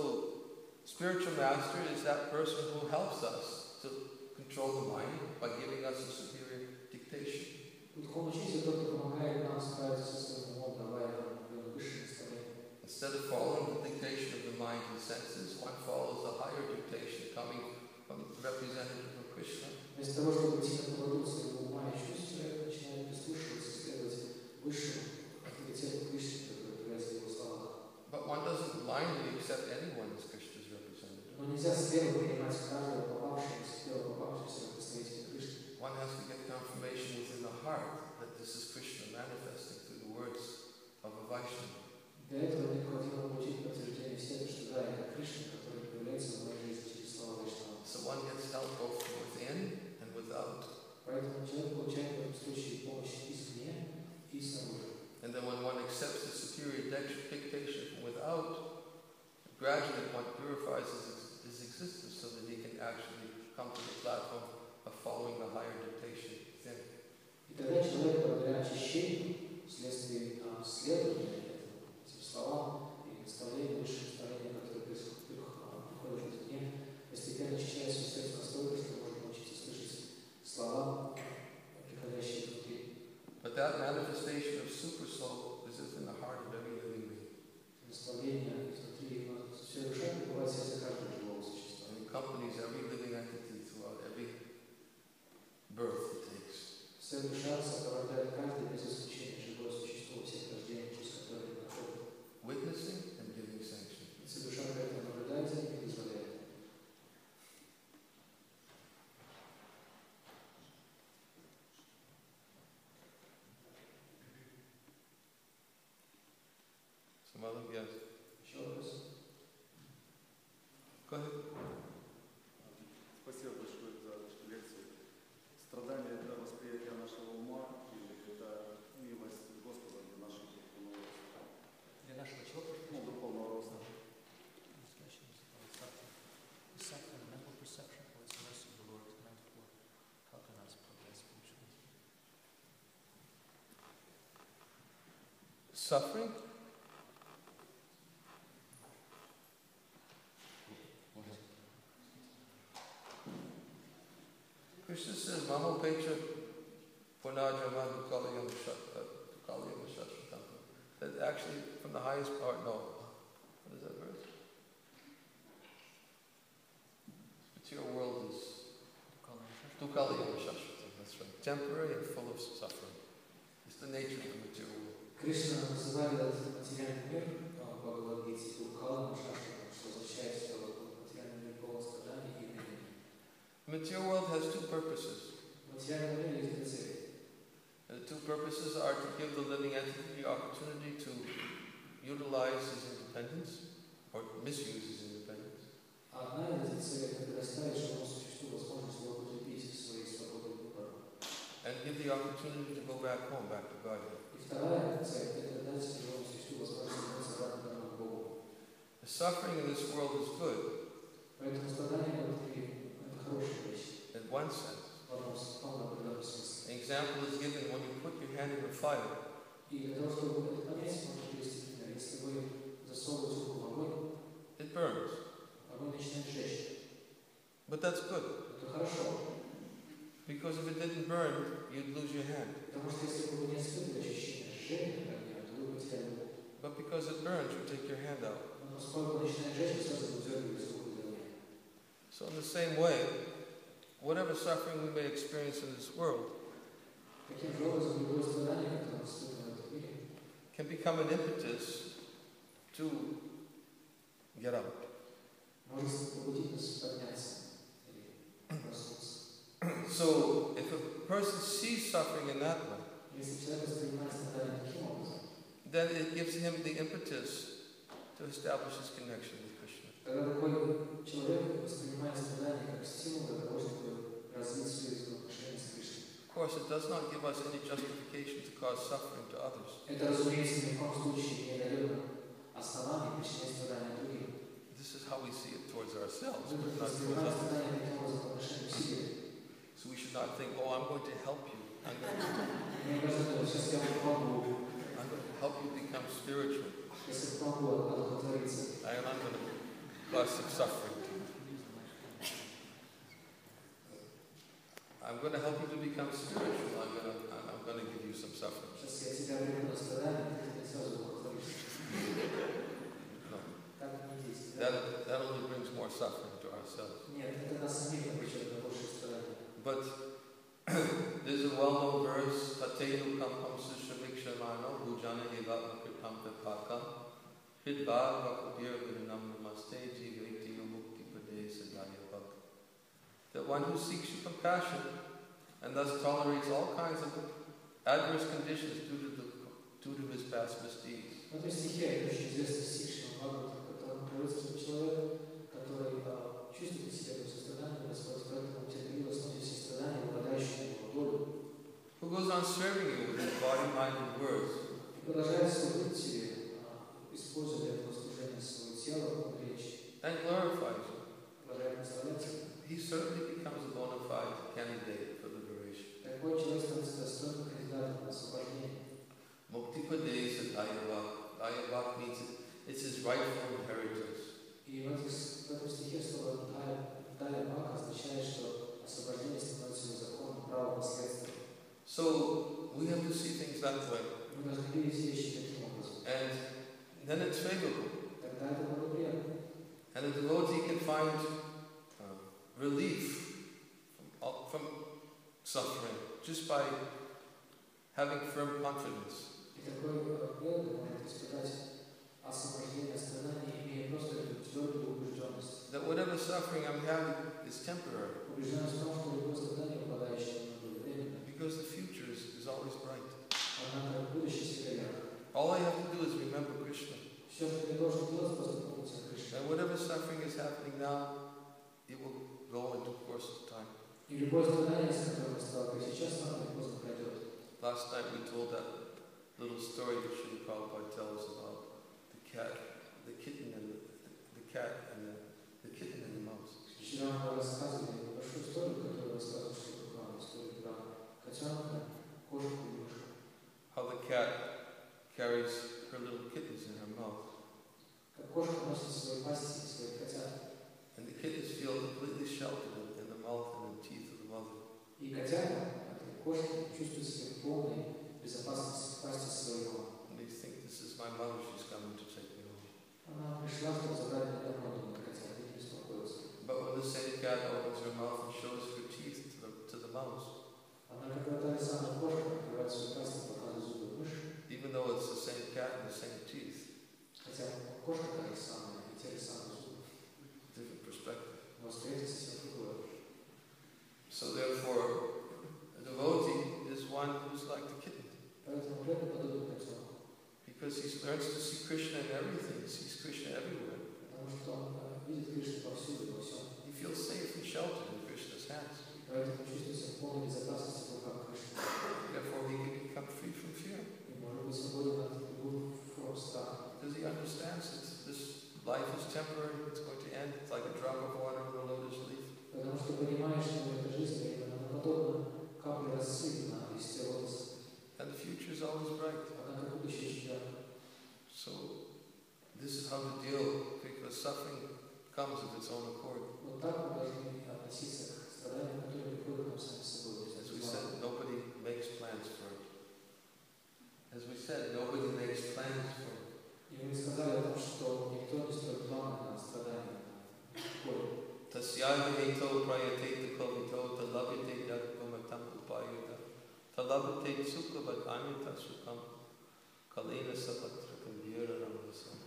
spiritual master is that person who helps us to control the mind by giving us a superior dictation. Духовный учитель тот, кто помогает нам справиться со своим умом, давая нам высшее наставление. Instead of following the dictation of the mind and senses, one follows a higher dictation coming from the representative of Krishna. Вместо того, чтобы идти на поводу своего ума и чувств, человек начинает прислушиваться, следовать высшему авторитету Кришны, который является в его словах. But one doesn't blindly accept anyone as Krishna's representative. Но нельзя смело принимать каждого попавшегося представителя Кришны. One has to get confirmation within the heart that this is Krishna manifesting through the words of a Vaishnava. Для этого необходимо получить подтверждение в сердце, что да, это Кришна, который проявляется в моей жизни через слова Вайшнава. So one gets help both from within and without. Поэтому человек получает в этом случае помощь извне и снаружи. And then when one accepts the superior dictation from without, gradually one purifies his existence so that he can actually come to the platform of following the higher dictation within. И тогда человек, благодаря очищению, вследствие следования этим словам и наставлению, высшим наставлениям, которые приходят извне, постепенно очищая свое сердце настолько, что может научиться слышать слова, приходящие внутри. But that manifestation of super soul is within the heart of every living being. Наставление изнутри, все душа пребывает в сердце каждого живого существа. And accompanies every living entity throughout every birth it takes. Вся душа сопровождает каждое без исключения живое существо всех рождений, через которые мы проходим. Witnessing and giving sanction. Вся душа при этом наблюдает за ним и дозволяет. Some other, yes. Еще вопрос? Go ahead. Спасибо большое за вашу лекцию. Страдание – это восприятие нашего ума или это милость Господа для нашего духовного роста? Для нашего чего? Ну, духовного роста. Suffering, mental perception for its mercy, the Lord is meant for helping us progress spiritually. Suffering? Krishna says, Mamo Pecha Punajaman Dukalayam Shashvatam. That actually, from the highest part, no. What is that verse? Material world is Dukalayam Shashvatam. That's right. Temporary and full of suffering. It's the nature of the material world. Кришна называет этот материальный мир в Бхагавад-гите Дукхалам Шашватам, что означает, что материальный мир полон страданий и времени. The material world has two purposes. Материальный мир есть две цели. And the two purposes are to give the living entity the opportunity to utilize his independence or misuse his independence. Одна из этих целей – это предоставить живому существу возможность злоупотребить своей свободой выбора. And give the opportunity to go back home, back to Godhead. И вторая цель – это дать живому существу возможность вернуться обратно домой к Богу. The suffering in this world is good Поэтому страдание в этом мире – это хорошая вещь. in one sense. В определенном смысле. An example is given when you put your hand in the fire. И для того, чтобы это понять, можно привести пример. Если вы засовываете руку в огонь, It burns. огонь начинает жечь. But that's good. Это хорошо. Because if it didn't burn, you'd lose your hand. Потому что если бы вы не испытывали ощущение жжения огня, то вы потеряли руку. But because it burns, you take your hand out. Но поскольку начинает жечь, вы сразу выдергиваете руку из огня. So in the same way, whatever suffering we may experience in this world Таким же образом, любое страдание, которое мы испытываем в этом мире, can become an impetus to get up. может побудить нас подняться или проснуться. So if a person sees suffering in that way, Если человек воспринимает страдание таким образом, then it gives him the impetus to establish his connection with Krishna. тогда такой человек воспринимает страдание как стимул для того, чтобы развить свои взаимоотношения с Кришной. Of course, it does not give us any justification to cause suffering to others. Это, разумеется, ни в коем случае не дает нам оснований причинять страдания другим. This is how we see it towards ourselves, Мы but not towards воспринимаем others. страдания таким образом по отношению к себе. So we should not think, oh, I'm going to help you. I'm going Мне кажется, сейчас я вам помогу, to help you become spiritual. если помогу одухотвориться. I'm not going to cause some suffering to you. I'm going to help you to become spiritual. I'm going to give you some suffering. Сейчас я тебя приведу на страдания, ты сразу одухотворишься. No. Так не действует. That only brings more suffering to ourselves. Нет, это нас самих обречет на большие страдания. But there's a well-known verse, Tatenu kampam sushamikshemano bhujana evam kritam vipakam hidbad vakabir vinam namaste jiveti mukti pade sadaya bhak. That one who seeks your compassion and thus tolerates all kinds of adverse conditions due to his past misdeeds. В этом стихе очень известный стих Шримад Бхагаватам, который приветствует человека, который чувствует себя в сострадании Господа, поэтому терпеливо сносит все страдания, выпадающие в его долю. Who goes on serving you with his body, mind, and words. И продолжает служить тебе, используя для этого служения своего тела, речь. And glorifies you. Продолжает наслаждаться. He certainly becomes a bona fide candidate for liberation. Такой человек становится достойным кандидатом на освобождение. Mukti pade sadaya bhak. Daya bhak means it's his rightful inheritance. И в этом стихе слово «дая бхак» означает, что освобождение становится его законом, правом, последствием. So we have to see things that way. Мы должны видеть вещи таким образом. And then it's favorable. Тогда это благоприятно. And a devotee can find relief from suffering just by having firm confidence. И такой преданный может испытать освобождение страданий, имея просто твердую убежденность. That whatever suffering I'm having is temporary. Убежденность в том, что любое страдание, выпадающее на временно. Because the future is always bright. Однако будущее всегда ярко. All I have to do is remember Krishna. Все, что ты должен делать, просто помнить о Кришне. And whatever suffering is happening now, it will go into course of time. И любое страдание, с которым мы сталкиваемся сейчас, рано или поздно пройдет. Last night we told that little story that Srila Prabhupada tells about the cat, the kitten, and the cat, and the kitten and the mouse. Вчера мы рассказывали большую историю, которую рассказывал Шрила Прабхупада, историю про котенка, кошку и мышку. How the cat carries her little kittens in her mouth. Как кошка носит свои пасти и своих котят. And the kittens feel completely sheltered in the mouth and the teeth of the mother. И котята, этой кошки, чувствуют себя в полной безопасности в пасти своего. And they think, this is my mother, she's coming to take me home. Она пришла, чтобы забрать меня домой, думает котята, и не беспокоиться. But when the same cat opens her mouth and shows her teeth to the mouse, Однако, когда та самая кошка открывает свою пасть и показывает зубы мыши, even though it's the same cat and the same teeth, хотя кошка та же самая, и те же самые зубы, different perspective. но встретится совсем другое. So therefore, a devotee is one who's like the kitten. Поэтому преданный подобен котенку. Because he learns to see Krishna in everything, he sees Krishna everywhere. Потому что он видит Кришну повсюду и во всем. He feels safe and sheltered in Krishna's hands. Поэтому чувствует себя в полной безопасности в руках Кришны. Therefore, he can become free from fear. И может быть свободен от любых форм страха. Because he understands that this life is temporary, it's going to end. It's like a drop of water on a lotus leaf. Потому что понимаешь, что эта жизнь временна, она подобна капле росы на листе лотоса. And the future is always bright. Однако будущее очень ярко. So, this is how to deal, because suffering comes of its own accord. Вот так мы должны относиться к страданиям, которые приходят к нам сами собой. As we said, nobody makes plans for it. As we said, nobody makes plans for it. И мы сказали о том, что никто не строит планы на страдания, на боль. Tasyaha heto prayate kalito talabite yakvamatam upayuta talabite sukhavat anyata sukham kalena sapatrakam viraramvasam.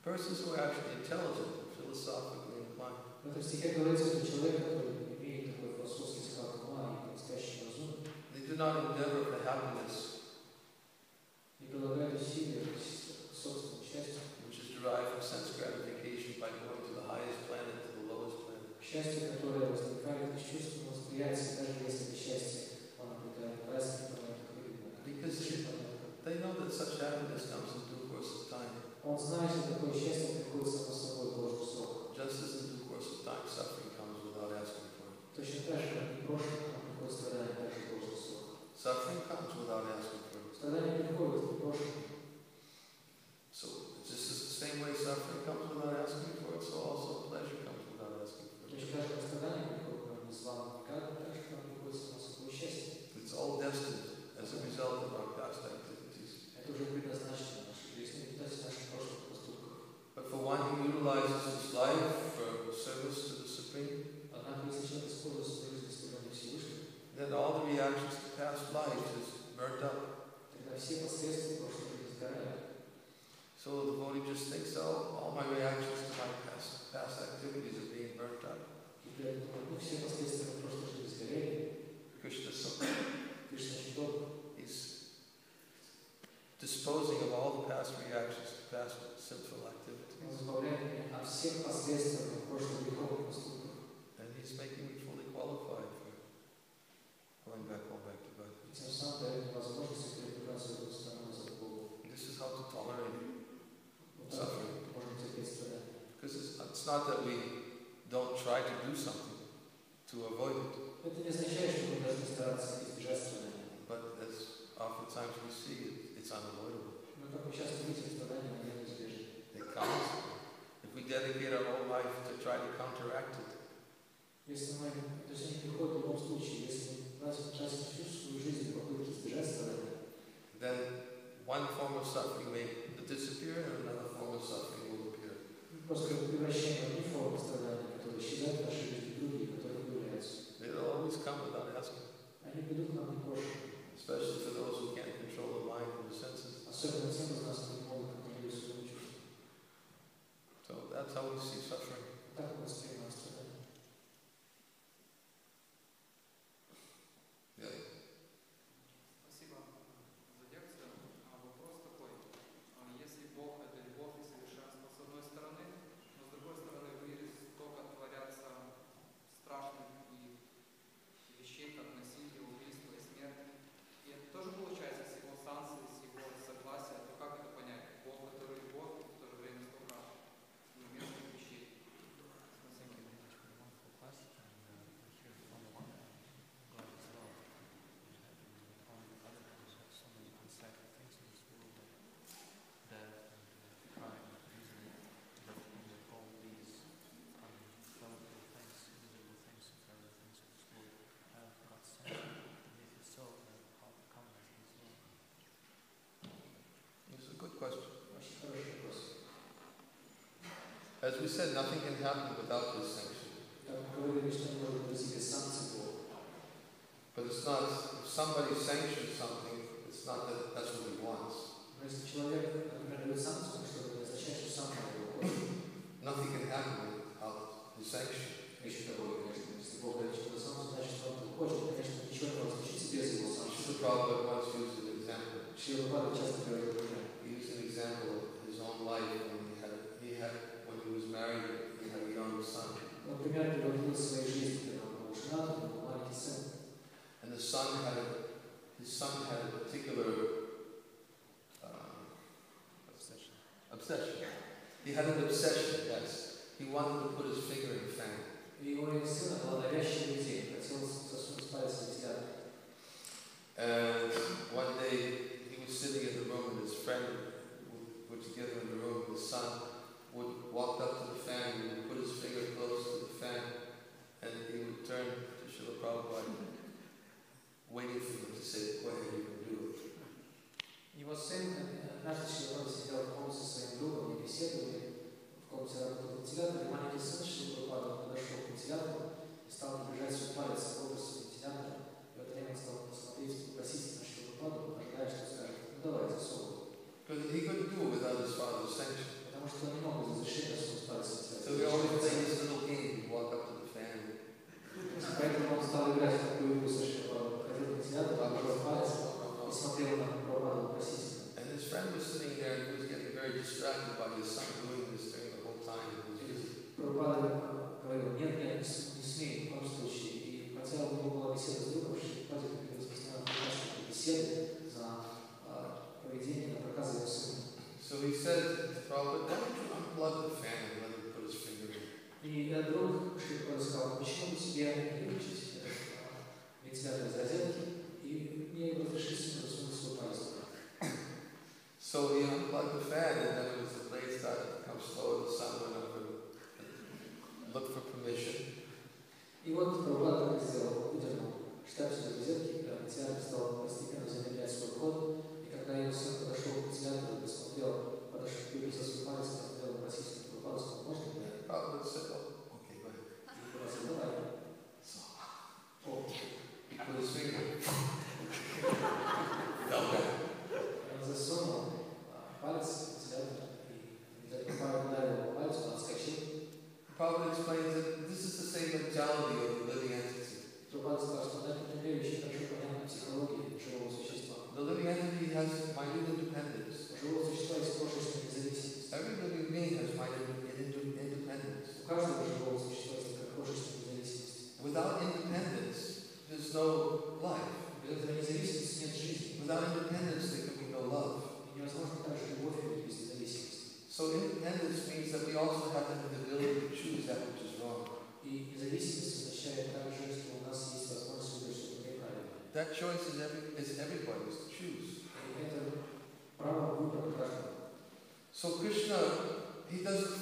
Persons who are actually intelligent and philosophically inclined. В этом стихе говорится, что человек, который имеет такой философский склад ума и по-настоящему разумный, They do not endeavor for happiness, не прилагает усилия к собственному счастью. which is derived from sense gratification by going to the highest planet to the lowest planet. Счастье, которое возникает из чувственного восприятия, даже если это счастье, оно обладает разными планетами. Because they know that such happiness comes in due course of time. Он знает, что такое счастье приходит само собой в ложный срок. times suffering comes without asking for it. Точно так же, как и прошлое, нам приходит страдание, так же должен сон. Suffering comes without asking for it. Страдание приходит в прошлое. So just as the same way suffering comes without asking for it, so also pleasure comes without asking for it. Точно так же, как страдание приходит к нам без званого приказа, так же к нам приходит само собой счастье. It's all destined as a result of our past activities. Это уже предназначено в нашей жизни, в результате наших прошлых поступков. But for one who utilizes his life for service to the Supreme, Однако, если человек использует свою жизнь для служения Всевышнему, then all the reactions to past life is burnt up. тогда все последствия прошлой жизни сгорают. So the devotee just thinks, oh, all my reactions to my past activities are being burnt up. И для этого, все последствия прошлой жизни сгорели. Krishna Кришна очень добр. is disposing of all the past reactions to past sinful Он activities. избавляет меня от всех последствий прошлых греховных поступков. And he's making me fully qualified for going back home, back to God. И тем самым дает мне возможность передвигаться в эту страну за Богом. This is how to tolerate Вот так suffering. можно терпеть страдания. Because it's not that we don't try to do something to avoid it, Это не означает, что мы должны стараться избежать страданий. but as oftentimes we see, it's unavoidable. Но как мы часто видим, страдания они неизбежны. It comes. If we dedicate our whole life to try to counteract it, Если мы, то есть они приходят в любом случае, если мы тратим всю свою жизнь в попытке избежать страданий, then one form of suffering may disappear and another form of suffering will appear. просто как бы превращаем в одни формы страданий, которые исчезают в нашей жизни, другие, которые появляются. They'll always come without asking, Они придут к нам непрошенными. especially for those who can't control the mind and the senses. Особенно тем из нас, кто не могут контролировать свои чувства. So that's how we see suffering. Так мы воспринимаем страдания. Yeah. Спасибо за лекцию. Вопрос такой. Если Бог — это любовь и совершенство с одной стороны, но с другой стороны в мире столько творятся страшных и вещей, как насилие, убийство и смерть. И это тоже получается с его санкции, с его согласия. То как это понять? Бог, который любовь, и в то же время столько неуместных вещей. It's a good question. Очень хороший вопрос. As we said, nothing can happen without His sanction. Как мы говорили, что не может произойти без санкций Бога. But it's not, if somebody sanctions something, it's not that that's what He wants. Но если человек, например, дает санкцию, что это не означает, что сам его хочет. Nothing can happen without His sanction. Еще такое, конечно, если Бог дает что-то санкцию, значит, что он хочет. Конечно, ничего не может случиться без его санкции. Srila Prabhupada once used an example. Шрила Прабхупада часто говорил пример. He used an example of his own life when when he was married, he had a young son. Например, приводил из своей жизни, когда он был женат, у него был маленький сын. And his son had a particular obsession. He had an obsession, yes. He wanted to put his finger in the fan. И у его сына была навязчивая идея, хотел засунуть палец в вентилятор. And one day he was sitting in the room and his friend were together in the room. His son would walk up to the fan, he would put his finger close to the fan, and he would turn to Srila Prabhupada, waiting for him to say, go ahead, you can do it. Его сын однажды Шрила сидел в комнате со своим другом и беседовали. В комнате работал вентилятор, и маленький сын Шрила Прабхупады подошел к вентилятору и стал приближать свой палец к образу вентилятора. И в это время он стал посмотреть вопросительно на Шрила Прабхупаду, ожидая, что скажет, ну давай, засовывай. Because he couldn't do it without his father's sanction. Потому что он не мог без разрешения засунуть палец в So he always played this little game, he'd walk up to the fan. Поэтому он стал играть в такую игру со Шрила Прабхупадой. Ходил в вентилятор, положил палец и смотрел на Прабхупаду вопросительно. And his friend was sitting there and he was getting very distracted by his son doing this thing the whole time. He was busy. Прабхупада говорил, нет, не смей, в коем случае. И хотя у него была беседа с другом, Прабхупада приходилось постоянно участвовать в беседе за поведение, на проказы его сына. So he said to Prabhupada, why don't you unplug the fan and let him put his finger in? И И я вдруг сказал, почему бы тебе не выключить вентилятор из розетки, и мне разрешили засунуть свой палец. So he unplugged the fan, and then as the blade started to become slower, the son went over and looked for permission. И вот Прабхупада так и сделал, выдернул штапсию из розетки, вентилятор стал постепенно замедлять свой ход, и когда его сын подошел к вентилятору и посмотрел, подошел, выпустил свой палец, посмотрел на российскую Прабхупаду, сказал, можно мне? Prabhupada said, oh, okay, go ahead. И попросил, давай. So, he put his finger. Fell back. Он засунул палец в вентилятор, и Прабхупада ударил его пальцем, он отскочил. Prabhupada explains that this is the same mentality of the living entity. Прабхупада сказал, что на этом примере очень хорошо понятна психология живого существа. The living entity has minute independence. У живого существа есть крошечная независимость. Every living being has minute independence. У каждого живого существа есть такая крошечная независимость. Without independence, there's no life. Без этого независимости нет жизни. Without independence, there can be no love. И невозможно также любовь иметь без независимости. So independence means that we also have the ability to choose that which is wrong. И независимость означает также, что у нас есть возможность выбрать что-то неправильное. That choice is everybody's to choose. И это право выбора каждого. So Krishna, he doesn't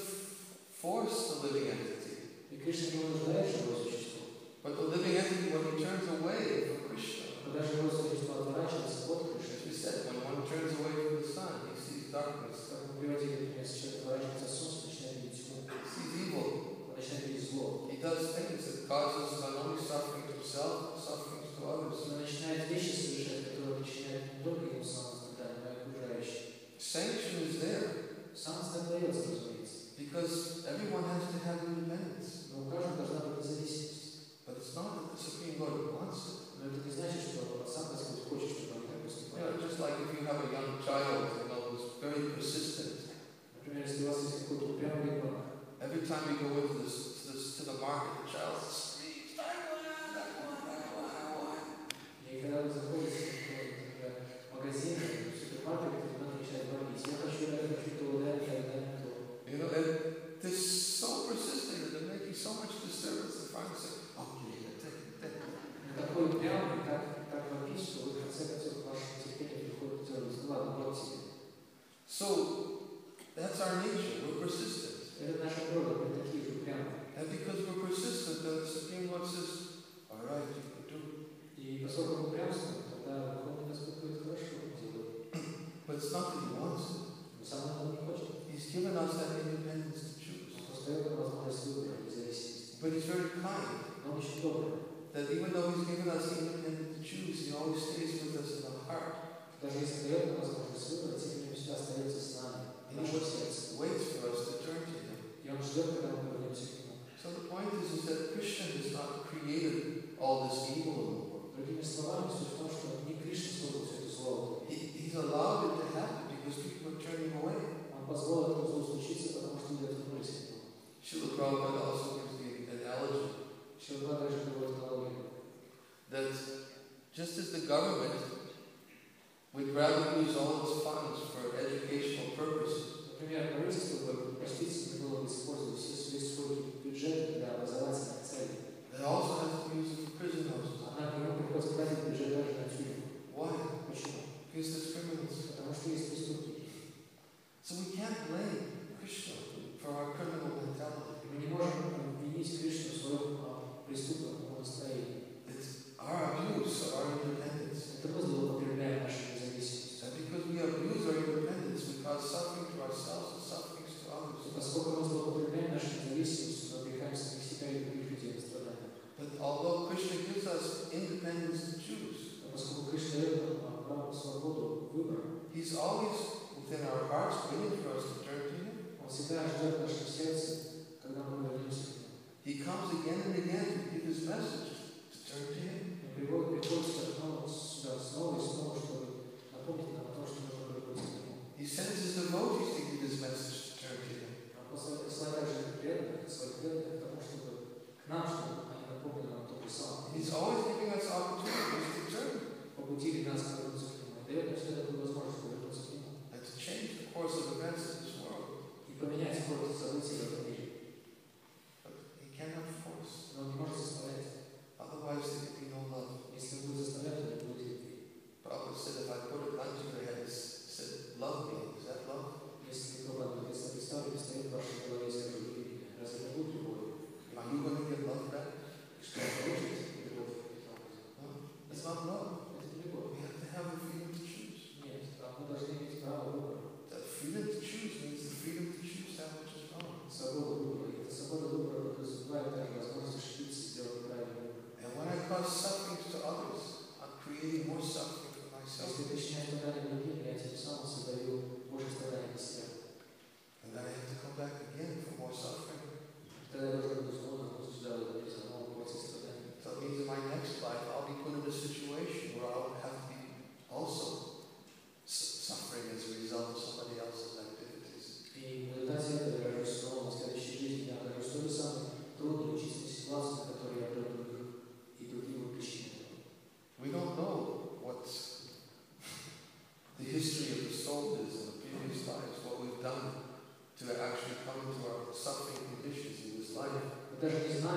force the living entity. И Кришна не вынуждает живое существо. But the living entity, when he turns away from Krishna, Когда живое существо отворачивается от Кришны, as we said, when one turns away from the sun, he sees darkness, как мы приводили, например, если человек отворачивается от солнца, начинает видеть тьму, he sees evil. он начинает видеть зло. He does things that causes not only suffering to himself, but suffering to others. Он начинает вещи совершать, которые причиняют не только ему самому страдания, но и окружающим. Sanction is there, Сам знак дается, разумеется. because everyone has to have independence. Но у каждого должна быть независимость. But it's not that the Supreme Lord wants it. Но это не значит, что сам Господь хочет, чтобы он так поступал. Just like if you have a young child, who's very persistent. Например, если у вас есть какой-то упрямый ребенок, Every time we go into to the market, the child screams, I want. и когда вы заходите, например, в магазин, в супермаркет, ребенок начинает говорить, я хочу то, дай то. They're so persistent that they're making so much disturbance. They're finally saying, okay, take it. Такой упрямый, так вопит, что вы в конце концов ваше терпение приходит к делу, ладно, вот тебе. So that's our nature. We're persistent. Это наша природа, мы такие же упрямые. And because we're persistent, then the Supreme Lord says, all right, you can do it. И поскольку мы упрямствуем, тогда Верховный Господь говорит, хорошо, делай. But it's not that He wants it. Но сам этого не хочет. He's given us that independence to choose. Он просто дает нам возможность выбора, независимости. But He's very kind. Но он очень добрый. That even though He's given us the independence to choose, He always stays with us in the heart. Даже если дает нам возможность выбрать, тем не менее всегда остается с нами, в нашем сердце. Waits for us to turn to Him. И он ждет, когда мы вернемся к нему. So the point is that Krishna has not created all this evil in the world. Другими словами, суть в том, что не Кришна создал все это зло. He's allowed it to happen because people are turning away. Он позволил этому злу случиться, потому что люди отвернулись от него. Srila Prabhupada also gives the analogy Шрила также приводит аналогию. that just as the government would rather use all its funds for educational purposes, Например, правительство бы почтительно было бы использовать все свои бюджеты для образовательных целей. it also has to use it for prison houses. Однако ему приходится тратить бюджет даже на тюрьму. Why? Почему? Because there's criminals. Потому что есть преступники. So we can't blame Krishna for our criminal mentality. Мы не можем обвинить Кришну в своем преступном настроении. It's our abuse of our independence. Это мы злоупотребляем нашу независимость. And because we abuse our independence, we cause suffering to ourselves and suffering to others. Поскольку мы злоупотребляем нашу независимость, мы обрекаем самих себя и других людей на страдания. But although Krishna gives us independence to choose, Но поскольку Кришна дает нам право свободу выбора, He's always within our hearts waiting for us to turn to Him. Он всегда ждет в нашем сердце, когда мы вернемся к нему. He comes again and again to give His message to turn to Him. Приходит сюда снова и снова, чтобы напомнить нам о том, что нужно вернуться к нему. He sends His devotees to give His message to turn to Him. Он посылает также преданных, своих преданных, потому чтобы к нам, чтобы они напомнили нам то же самое. He's always giving us opportunities to turn Побудили нас вернуться к нему. И дает нам всегда такую возможность вернуться к нему. and to change the course of events in this world. И поменять ход событий в этом мире. But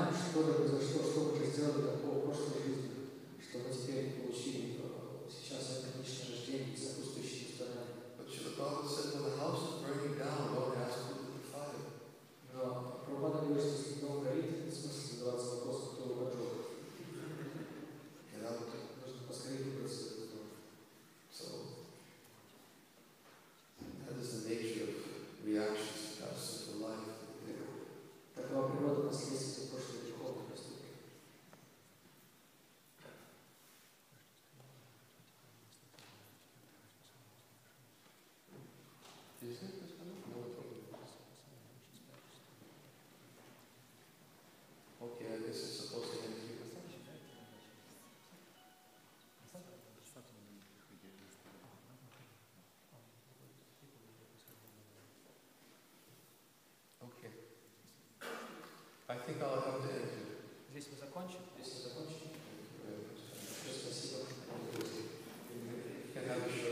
знаем, что же произошло, что мы же сделали такого в прошлой жизни, что мы теперь получили сейчас это личное рождение и сопутствующие страдания. But Srila Prabhupada said, when the house is burning down, don't ask who lit the fire. Но Прабхупада говорит, что если дом горит, в смысле задаваться вопрос, кто его поджег. Get out of it. Нужно поскорее выбраться из этого дома. So, that is the nature of reactions to our sinful life. Такова природа последствий прошлых греховных поступков. Do you think there's no problem? Okay, I guess it's supposed to end here with that. Okay. I think I'll have to end here. Здесь мы закончим. Здесь мы закончим. Thank you very much. Спасибо. You can have a short